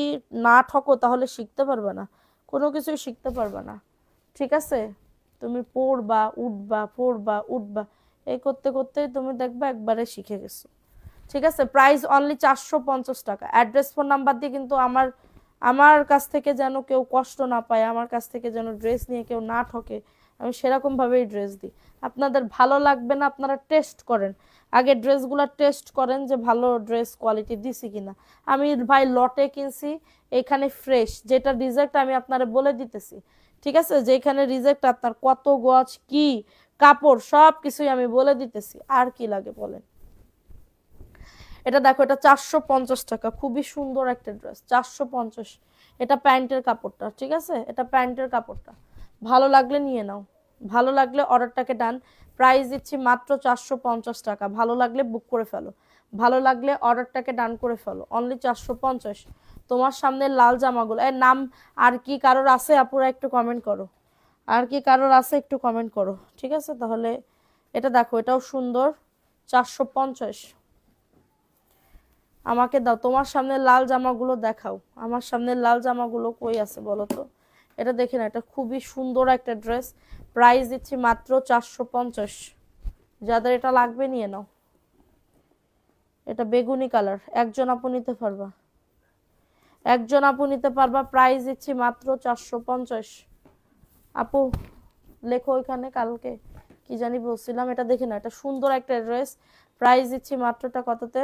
Speaker 1: না ঠকো তাহলে শিখতে পারবে না, কোনো কিছুই শিখতে পারবে না, ঠিক আছে। তুমি পড়বা উঠবা, পড়বা উঠবা, এই করতে করতেই তুমি দেখবা একবারে শিখে গেছো, ঠিক আছে। প্রাইস অনলি 450 টাকা। অ্যাড্রেস ফোন নাম্বার দিয়ে কিন্তু আমার আমার কাছ থেকে যেন কেউ কষ্ট না পায়, আমার কাছ থেকে যেন ড্রেস নিয়ে কেউ না ঠকে, আমি সেরকম ভাবেই ড্রেস দিই। আপনাদের ভালো লাগবে না, আপনারা টেস্ট করেন, আগে ড্রেসগুলো টেস্ট করেন যে ভালো ড্রেস কোয়ালিটি দিছি কিনা। আমি ভাই লটে কিনছি, এখানে ফ্রেশ, যেটা রিজেক্ট আমি আপনারা বলে দিতেছি, ঠিক আছে। যেখানে রিজেক্ট আপনার কত গজ কি কাপড় সব কিছুই আমি বলে দিতেছি, আর কি লাগে বলেন। এটা দেখো, এটা 450 টাকা, খুবই সুন্দর একটা ড্রেস, 450। এটা প্যান্টের কাপড়টা, ঠিক আছে, এটা প্যান্টের কাপড়টা। ভালো লাগলে নিয়ে নাও, ভালো লাগলে অর্ডারটাকে ডান। প্রাইস দিচ্ছি মাত্র 450 টাকা, ভালো লাগলে বুক করে ফেলো, ভালো লাগলে অর্ডারটাকে ডান করে ফেলো, অনলি 450। তোমার সামনে লাল জামাগুলো এর নাম আর কি কারোর আছে আপুরা একটু কমেন্ট করো, আর কি কারোর আছে একটু কমেন্ট করো, ঠিক আছে। তাহলে এটা দেখো, এটাও সুন্দর, 450। আমাকে দাও, তোমার সামনে লাল জামাগুলো দেখাও, আমার সামনে লাল জামাগুলো কই আছে বলো তো। এটা দেখে না, এটা খুবই সুন্দর একটা ড্রেস, প্রাইস দিচ্ছি মাত্র 450। যাদের এটা লাগবে নিয়ে নাও। এটা বেগুনি কালার, একজন আপু নিতে পারবা, একজন আপু নিতে পারবা, প্রাইস দিচ্ছি মাত্র 450। আপু লেখো ওইখানে, কালকে কি জানি বলছিলাম। এটা দেখে না, এটা সুন্দর একটা ড্রেস, প্রাইস দিচ্ছি মাত্রটা কততে।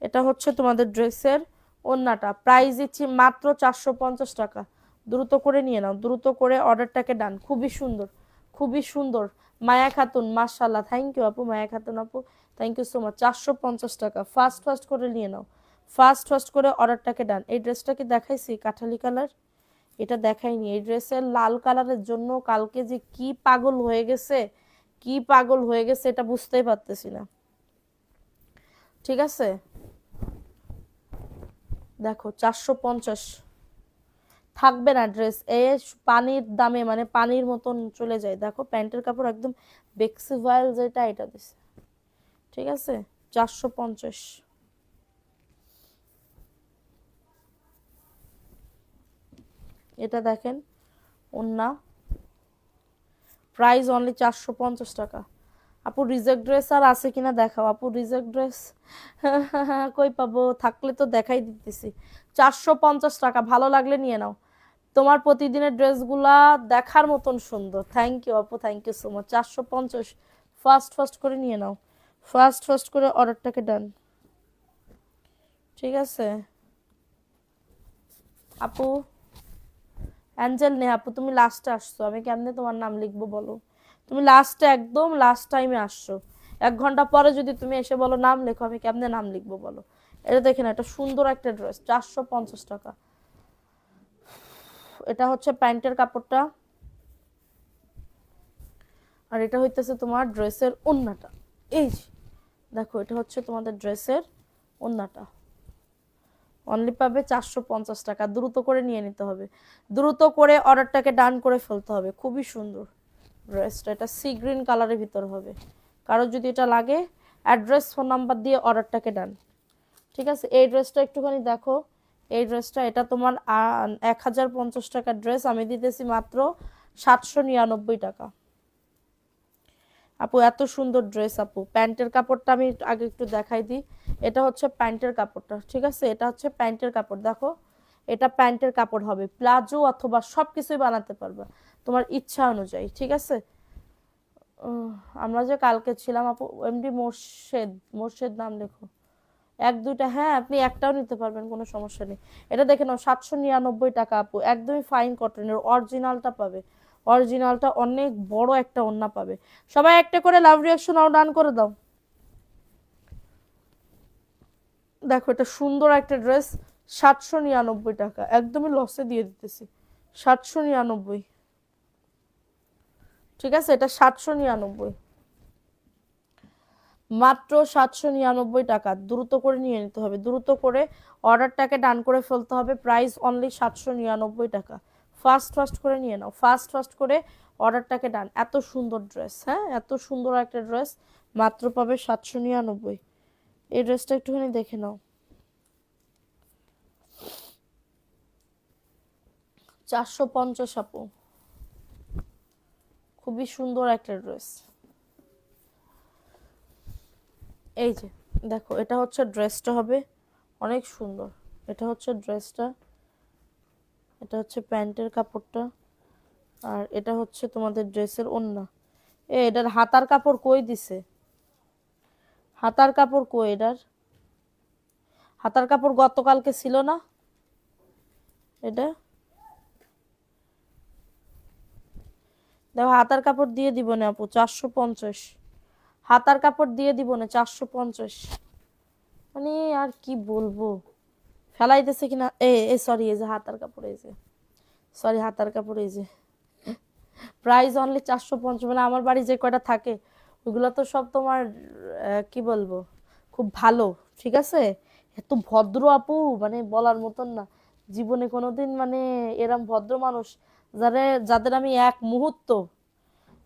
Speaker 1: এটা হচ্ছে তোমাদের ড্রেসের ওড়নাটা, প্রাইস দিচ্ছি মাত্র 450 টাকা। দ্রুত করে নিয়ে নাও, দ্রুত করে অর্ডারটাকে ডান। খুবই সুন্দর, খুবই সুন্দর। মায়া খাতুন, মাশাআল্লাহ, থ্যাংক ইউ আপু, মায়া খাতুন আপু, থ্যাংক ইউ সো মাচ। 450 টাকা, ফাস্ট ফাস্ট করে নিয়ে নাও, ফাস্ট ফাস্ট করে অর্ডারটাকে ডান। এই ড্রেসটা কি দেখাইছি কাঠালি কালার? এটা দেখাইনি। এই ড্রেসের লাল কালারের জন্য কালকে যে কি পাগল হয়ে গেছে, কি পাগল হয়ে গেছে এটা বুঝতেই পারতেছি না। ঠিক আছে, দেখো 450 থাকবে না ড্রেস এ, পানির দামে মানে পানির মতন চলে যায়। দেখো প্যান্টের কাপড় একদম বেক্সি ভয়েল যেটা, এটা দিছে। ঠিক আছে, 450। এটা দেখেন ওন্না, প্রাইস অনলি 450 টাকা। আপু রিজেক্ট ড্রেস আর আছে কিনা দেখাও আপু, রিজেক্ট ড্রেস কই পাবো, থাকলে তো দেখাই দিতেছি। 450 টাকা, ভালো লাগলে নিয়ে নাও। তোমার প্রতিদিনের ড্রেসগুলা দেখার মতন সুন্দর। থ্যাংক ইউ আপু, thank you so much. 450, fast fast করে নিয়ে নাও, ফাস্ট ফাস্ট করে অর্ডারটাকে ডান। ঠিক আছে আপু, অ্যাঞ্জেল নে আপু, তুমি লাস্টে আসছো, আমি কেমনে তোমার নাম লিখবো বলো? তুমি লাস্টে, একদম লাস্ট টাইমে আসছো। 1 ঘন্টা পরে যদি তুমি এসে বলো নাম লেখো, আমি কেমনে নাম লিখবো বলো? এটা দেখে না, এটা সুন্দর একটা ড্রেস, 450 টাকা। এটা হচ্ছে প্যান্টের কাপড়টা, আর এটা হইতেছে তোমার ড্রেসের ওড়নাটা। এই যে, দেখো এটা হচ্ছে তোমাদের ড্রেসের ওড়নাটা। অনলি পাবে 450 টাকা। দ্রুত করে নিয়ে নিতে হবে, দ্রুত করে অর্ডারটাকে ডান করে ফেলতে হবে। খুবই সুন্দর ড্রেসটা, এটা সি গ্রিন কালারের ভিতর হবে। কারো যদি এটা লাগে, অ্যাড্রেস ফোন নাম্বার দিয়ে অর্ডারটাকে ডান। ঠিক আছে, এই ড্রেসটা একটুখানি দেখো। এই ড্রেসটা, এটা তোমার 1050 টাকার ড্রেস, আমি দিতেছি মাত্র 799 টাকা। আপু এত সুন্দর ড্রেস আপু। প্যান্টের কাপড়টা আমি আগে একটু দেখাই দিই। এটা হচ্ছে প্যান্টের কাপড়টা, ঠিক আছে, এটা হচ্ছে প্যান্টের কাপড়। দেখো এটা প্যান্টের কাপড় হবে, প্লাজো অথবা সব কিছুই বানাতে পারবে তোমার ইচ্ছা অনুযায়ী। ঠিক আছে, আমরা যে কালকে ছিলাম আপু, এমডি মোর্শেদ, মোর্শেদ নাম লেখো। 1 2টা, হ্যাঁ আপনি একটাও নিতে পারবেন, কোনো সমস্যা নেই। এটা দেখে নাও, 799 টাকা আপু, একদমই ফাইন কটনের, অরিজিনালটা পাবে। অরিজিনালটা অনেক বড় একটা ওড়না পাবে। সবাই একটা করে লাভ রিয়াকশন আর ডান করে দাও। দেখো এটা সুন্দর একটা ড্রেস, 799 টাকা, একদমই লসে দিয়ে দিতেছি। 799, ঠিক আছে, এটা 799, মাত্র 799 টাকা। দ্রুত করে নিয়ে নিতে হবে, দ্রুত করে অর্ডারটাকে ডান করে ফেলতে হবে। প্রাইস অনলি 799 টাকা। ফাস্ট ফাস্ট করে নিয়ে নাও, ফাস্ট ফাস্ট করে অর্ডারটাকে ডান। এত সুন্দর ড্রেস, হ্যাঁ এত সুন্দর একটা ড্রেস, মাত্র পাবে 799। এই ড্রেসটা একটুখানি দেখে নাও, 450 আপু, খুবই সুন্দর একটা ড্রেস। এই যে দেখো, এটা হচ্ছে ড্রেসটা হবে, অনেক সুন্দর। এটা হচ্ছে ড্রেসটা, এটা হচ্ছে প্যান্টের কাপড়টা, আর এটা হচ্ছে তোমাদের ড্রেসের ওড়না। এটার হাতার কাপড় কই দিছে? হাতার কাপড় কই এটার? হাতার কাপড় গতকালকে ছিল না এটা? দেখো হাতার কাপড় দিয়ে দিব না আপু, 450। হাতার কাপড় দিয়ে দিব না, 450। মানে আর কি বলবো, ফেলাইতেছে কিনা। সরি, এই যে হাতার কাপড়, এই যে সরি, হাতার কাপড় এই যে, প্রাইস অনলি 450। মানে আমার বাড়ি যে কয়টা থাকে ওইগুলো তো সব তোমার কি বলবো, খুব ভালো। ঠিক আছে, এত ভদ্র আপু, মানে বলার মতন না। জীবনে কোনোদিন মানে এরম ভদ্র মানুষ যাদের আমি এক মুহূর্ত,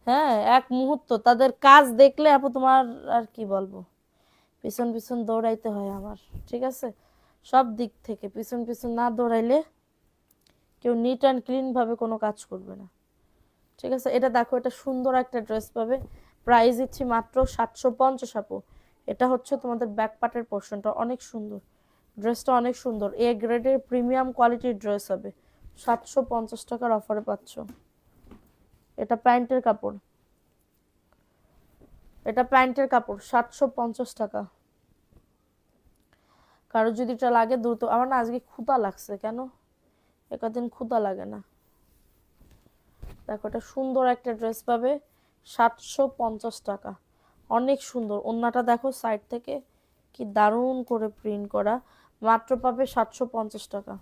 Speaker 1: হ্যাঁ এক মুহূর্ত তাদের কাজ দেখলে আপু তোমার আর কি বলবো, পিছন পিছন দৌড়াইতে হয় আমার। ঠিক আছে, সব দিক থেকে পিছন পিছন না দৌড়াইলে কেউ নিট অ্যান্ড ক্লিন ভাবে কোনো কাজ করবে না। ঠিক আছে, এটা দেখো, এটা সুন্দর একটা ড্রেস পাবে, প্রাইস দিচ্ছি মাত্র 750 আপু। এটা হচ্ছে তোমাদের ব্যাক পার্টের পোর্শনটা, অনেক সুন্দর ড্রেসটা, অনেক সুন্দর, এ গ্রেডের প্রিমিয়াম কোয়ালিটির ড্রেস হবে। 750 টাকার অফারে পাচ্ছ। এটা প্যান্টের কাপড়, এটা প্যান্টের কাপড়, 750 টাকা। কারো যদি এটা লাগে দ্রুত, আমার না আজকে ক্ষুধা লাগছে, কেন একদিন ক্ষুধা লাগে না। দেখো এটা সুন্দর একটা ড্রেস পাবে 750 টাকা, অনেক সুন্দর। ওড়নাটা দেখো সাইড থেকে কি দারুণ করে প্রিন্ট করা, মাত্র পাবে 750 টাকা।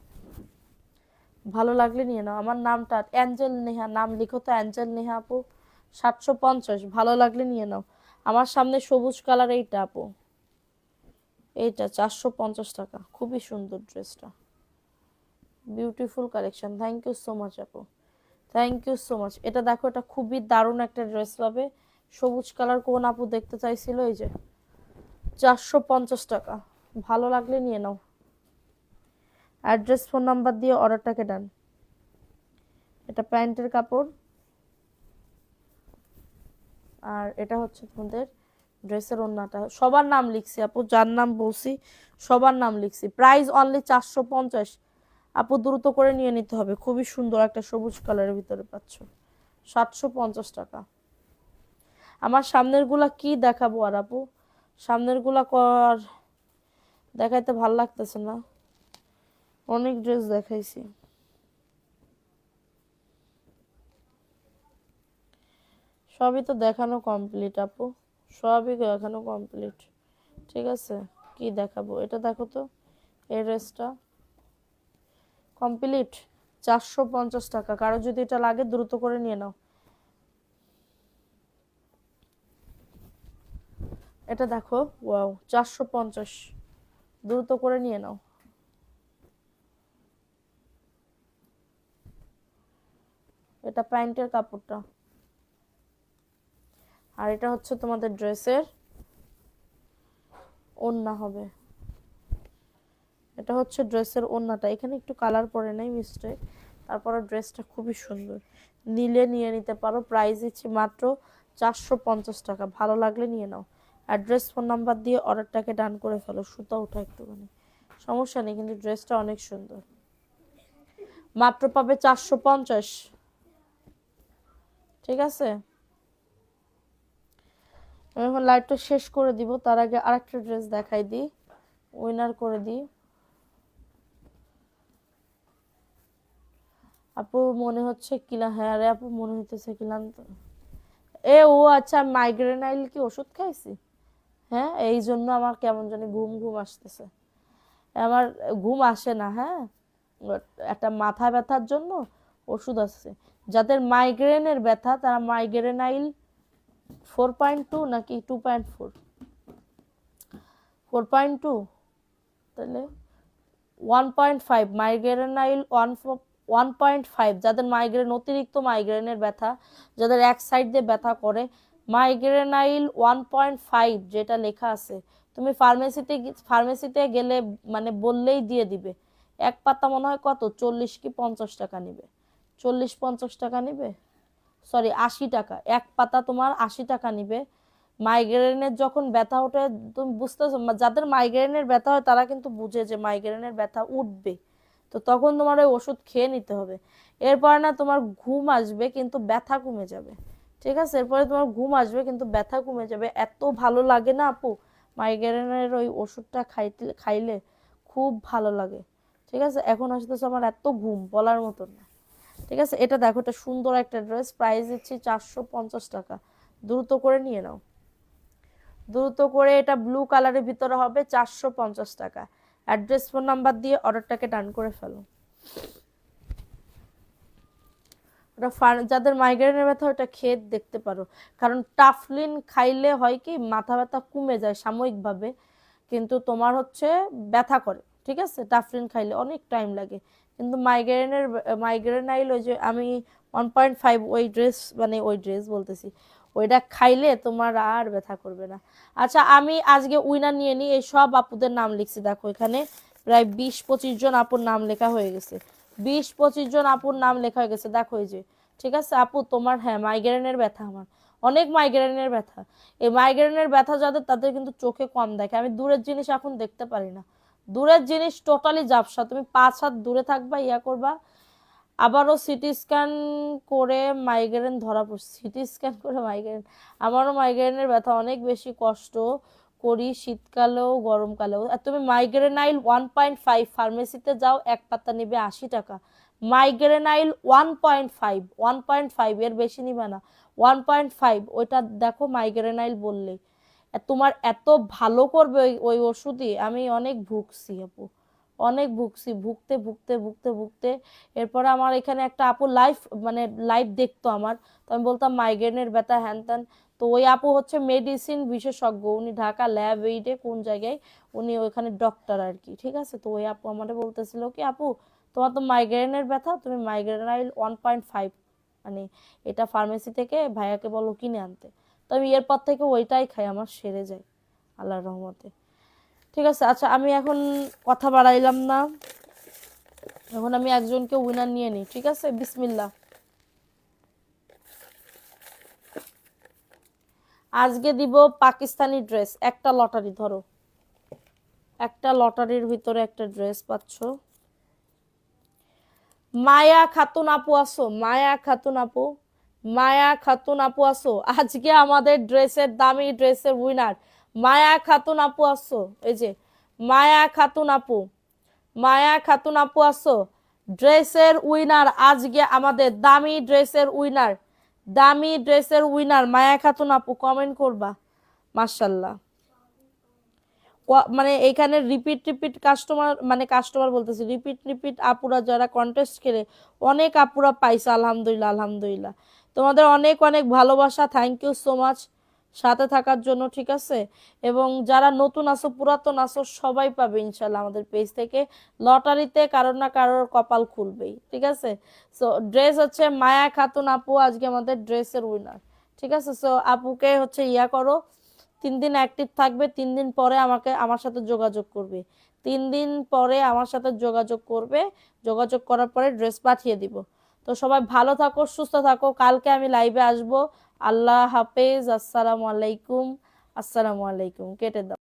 Speaker 1: ভালো লাগলে নিয়ে নাও। আমার নামটা অ্যাঞ্জেল নেহা, নাম লিখো তো অ্যাঞ্জেল নেহা আপু। 750, ভালো লাগলে নিয়ে নাও। আমার সামনে সবুজ কালার এইটা আপু, এইটা 450 টাকা, খুবই সুন্দর ড্রেসটা, beautiful collection. Thank you so much আপু, থ্যাংক ইউ সো মাচ। এটা দেখো, এটা খুবই দারুণ একটা ড্রেস পাবে, সবুজ কালার। কোন আপু দেখতে চাইছিল? এই যে 450 টাকা, ভালো লাগলে নিয়ে নাও। অ্যাড্রেস ফোন নাম্বার দিয়ে অর্ডারটাকে ডান। এটা প্যান্টের কাপড়, আর এটা হচ্ছে তোমাদের ড্রেসের ওড়নাটা। সবার নাম লিখছি আপু, যার নাম বলছি সবার নাম লিখছি। প্রাইস অনলি 450 আপু, দ্রুত করে নিয়ে নিতে হবে। খুবই সুন্দর একটা সবুজ কালারের ভিতরে পাচ্ছ, 750 টাকা। আমার সামনের গুলা কি দেখাবো আর আপু, সামনের গুলা কর দেখাইতে ভাল লাগতেছে না, অনেক ড্রেস দেখাইছি। সবই তো দেখানো কমপ্লিট আপু, সবই দেখানো কমপ্লিট। ঠিক আছে, কি দেখাবো? এটা দেখো তো, এই ড্রেসটা কমপ্লিট 450 টাকা। কারো যদি এটা লাগে দ্রুত করে নিয়ে নাও। এটা দেখো, ওয়াও 450, দ্রুত করে নিয়ে নাও। এটা প্যান্টের কাপড়টা, আর এটা হচ্ছে তোমাদের ড্রেসের ওড়না হবে। এটা হচ্ছে ড্রেসের ওড়নাটা, এখানে একটু কালার পড়ে নাই মিস্টেক, তারপরে ড্রেসটা খুবই সুন্দর। নিলে নিয়ে নিতে পারো, প্রাইস দিচ্ছি মাত্র 450 টাকা। ভালো লাগলে নিয়ে নাও। অ্যাড্রেস ফোন নাম্বার দিয়ে অর্ডারটাকে ডান করে ফেলো। সুতা ওঠা একটুখানি, সমস্যা নেই, কিন্তু ড্রেসটা অনেক সুন্দর। মাত্র পাবে 450। ঠিক আছে, আমি এখন লাইভটা শেষ করে দিব, তার আগে আরেকটা ড্রেস দেখাই দিই, উইনার করে দিই। আপু মনে হচ্ছে কিলা, হ্যাঁ রে আপু মনে হইতেছে ক্লান্ত। ও আচ্ছা, মাইগ্রেনাইল কি ওষুধ খাইছি? হ্যাঁ, এই জন্য আমার কেমন জানি ঘুম ঘুম আসতেছে। আমার ঘুম আসে না, হ্যাঁ, একটা মাথা ব্যথার জন্য ওষুধ আছে। যাদের মাইগ্রেনের ব্যথা তারা মাইগ্রেনাইল 4.2 নাকি 2.4, 4.2, তাহলে 1.5, মাইগ্রেনাইল 1.5। যাদের মাইগ্রেন, অতিরিক্ত মাইগ্রেনের ব্যথা, যাদের এক সাইড দিয়ে ব্যথা করে, মাইগ্রেনাইল 1.5 যেটা লেখা আছে, তুমি ফার্মেসিতে গেলে মানে বললেই দিয়ে দিবে। এক পাতা মনে হয় কত 40 কি 50 টাকা নিবে, 40-50 টাকা নিবে, সরি 80 টাকা এক পাতা, তোমার 80 টাকা নিবে। মাইগ্রেনের যখন ব্যথা ওঠে, তুমি বুঝতেছো, যাদের মাইগ্রেনের ব্যথা হয় তারা কিন্তু বুঝে যে মাইগ্রেনের ব্যথা উঠবে, তো তখন তোমার ওই ওষুধ খেয়ে নিতে হবে। এরপর না তোমার ঘুম আসবে কিন্তু ব্যথা কমে যাবে। ঠিক আছে, এরপরে তোমার ঘুম আসবে কিন্তু ব্যথা কমে যাবে। এত ভালো লাগে না আপু, মাইগ্রেনের ওই ওষুধটা খাইলে খুব ভালো লাগে। ঠিক আছে, এখন আসতেছে আমার এত ঘুম বলার মতন না। ঠিক আছে, এটা দেখো, এটা সুন্দর একটা ড্রেস, প্রাইস দিচ্ছি 450 টাকা। দ্রুত করে নিয়ে নাও, দ্রুত করে। এটা ব্লু কালারের ভিতরে হবে, 450 টাকা। অ্যাড্রেস ফোন নাম্বার দিয়ে অর্ডারটাকে ডান করে ফেলো। ওটা যাদের মাইগ্রেনের ব্যথা ওটা খেয়ে দেখতে পারো, কারণ টাফলিন খাইলে হয় কি মাথা ব্যথা কমে যায় সাময়িকভাবে, কিন্তু তোমার হচ্ছে ব্যথা করে। ঠিক আছে, টাফলিন খাইলে অনেক টাইম লাগে, কিন্তু মাইগ্রেনাইল ওই যে আমি 1.5 ওই ড্রেস, মানে ওই ড্রেস বলতেছি, ওইটা খাইলে তোমার আর ব্যথা করবে না। আচ্ছা, আমি আজকে উইনার নিয়ে নিই। এই সব আপুদের নাম লিখছি, দেখো এখানে প্রায় 20-25 জন আপুর নাম লেখা হয়ে গেছে, 20-25 জন আপুর নাম লেখা হয়ে গেছে, দেখো এই যে। ঠিক আছে আপু, তোমার হ্যাঁ মাইগ্রেনের ব্যথা, আমার অনেক মাইগ্রেনের ব্যথা। এই মাইগ্রেনের ব্যথা যাদের, তাদের কিন্তু চোখে কম দেখে। আমি দূরের জিনিস এখন দেখতে পারি না, দূরের জিনিস টোটালি ঝাপসা। তুমি 5 হাত দূরে থাকবা, ইয়া করবা, আবারও সিটি স্ক্যান করে মাইগ্রেন ধরা পড়ছে, সিটি স্ক্যান করে মাইগ্রেন। আমারও মাইগ্রেনের ব্যথা, অনেক বেশি কষ্ট করি শীতকালেও গরমকালেও। আর তুমি মাইগ্রেনাইল 1.5 ফার্মেসিতে যাও, এক পাতা নিবে 80 টাকা, মাইগ্রেনাইল 1.5 এর বেশি নিবা না, 1.5 ওইটা দেখো মাইগ্রেনাইল বললে তোমার এত ভালো করবে ওই ওই ওষুধই। আমি অনেক ভুগছি আপু, অনেক ভুগছি, ভুগতে ভুগতে ভুগতে ভুগতে এরপরে আমার এখানে একটা আপু লাইভ মানে লাইভ দেখতো আমার, তো আমি বলতাম মাইগ্রেনের ব্যথা হ্যান ত্যান। তো ওই আপু হচ্ছে মেডিসিন বিশেষজ্ঞ, উনি ঢাকা ল্যাব এইডে কোন জায়গায়, উনি ওইখানে ডক্টর আর কি, ঠিক আছে। তো ওই আপু আমাদের বলতেছিল কি আপু তোমার তো মাইগ্রেনের ব্যথা, তুমি মাইগ্রেনাইল 1.5 মানে এটা ফার্মেসি থেকে ভাইয়াকে বলো কিনে আনতে। তো আমি এরপর থেকে ওইটাই খাই, আমার সেরে যায় আল্লাহর রহমতে। ঠিক আছে, আচ্ছা আমি এখন কথা বাড়াইলাম না, এখন আমি একজনকে উইনার নিয়ে নিই, ঠিক আছে, বিসমিল্লাহ। আজকে দিব পাকিস্তানি ড্রেস, একটা লটারি ধরো, একটা লটারির ভিতরে একটা ড্রেস পাচ্ছ। মায়া খাতুন আপু আসো, মায়া খাতুন আপু, মায়া খাতুন আপু আসো, আজকে আমাদের ড্রেসের দামি ড্রেসের উইনার মায়া খাতুন আপু আসো। এই যে মায়া খাতুন আপু, মায়া খাতুন আপু আসো, ড্রেসের উইনার আজকে আমাদের দামি ড্রেসের উইনার, দামি ড্রেসের উইনার মায়া খাতুন আপু, কমেন্ট করবা মাশাল্লাহ। মানে এখানে রিপিট রিপিট কাস্টমার, মানে কাস্টমার বলতেছি, রিপিট রিপিট আপুরা যারা কন্টেস্ট করে অনেক আপুরা পাইছে, আলহামদুলিল্লাহ আলহামদুলিল্লাহ। তোমাদের অনেক অনেক ভালোবাসা, থ্যাংক ইউ সো মাচ সাথে থাকার জন্য, ঠিক আছে। এবং যারা নতুন আসো পুরাতন আসো সবাই পাবে ইনশাল্লাহ আমাদের পেজ থেকে, লটারিতে কারোর না কারোর কপাল খুলবেই, ঠিক আছে। সো ড্রেস হচ্ছে মায়া খাতুন আপু আজকে আমাদের ড্রেসের উইনার, ঠিক আছে। সো আপুকে হচ্ছে ইয়া করো, 3 দিন অ্যাক্টিভ থাকবে, 3 দিন পরে আমাকে আমার সাথে যোগাযোগ করবে, 3 দিন পরে আমার সাথে যোগাযোগ করবে, যোগাযোগ করার পরে ড্রেস পাঠিয়ে দিব। তো সবাই ভালো থাকো, সুস্থ থাকো, কালকে আমি লাইভে আসবো। আল্লাহ হাফেজ, আসসালামু আলাইকুম, আসসালামু আলাইকুম, কেটে দাও।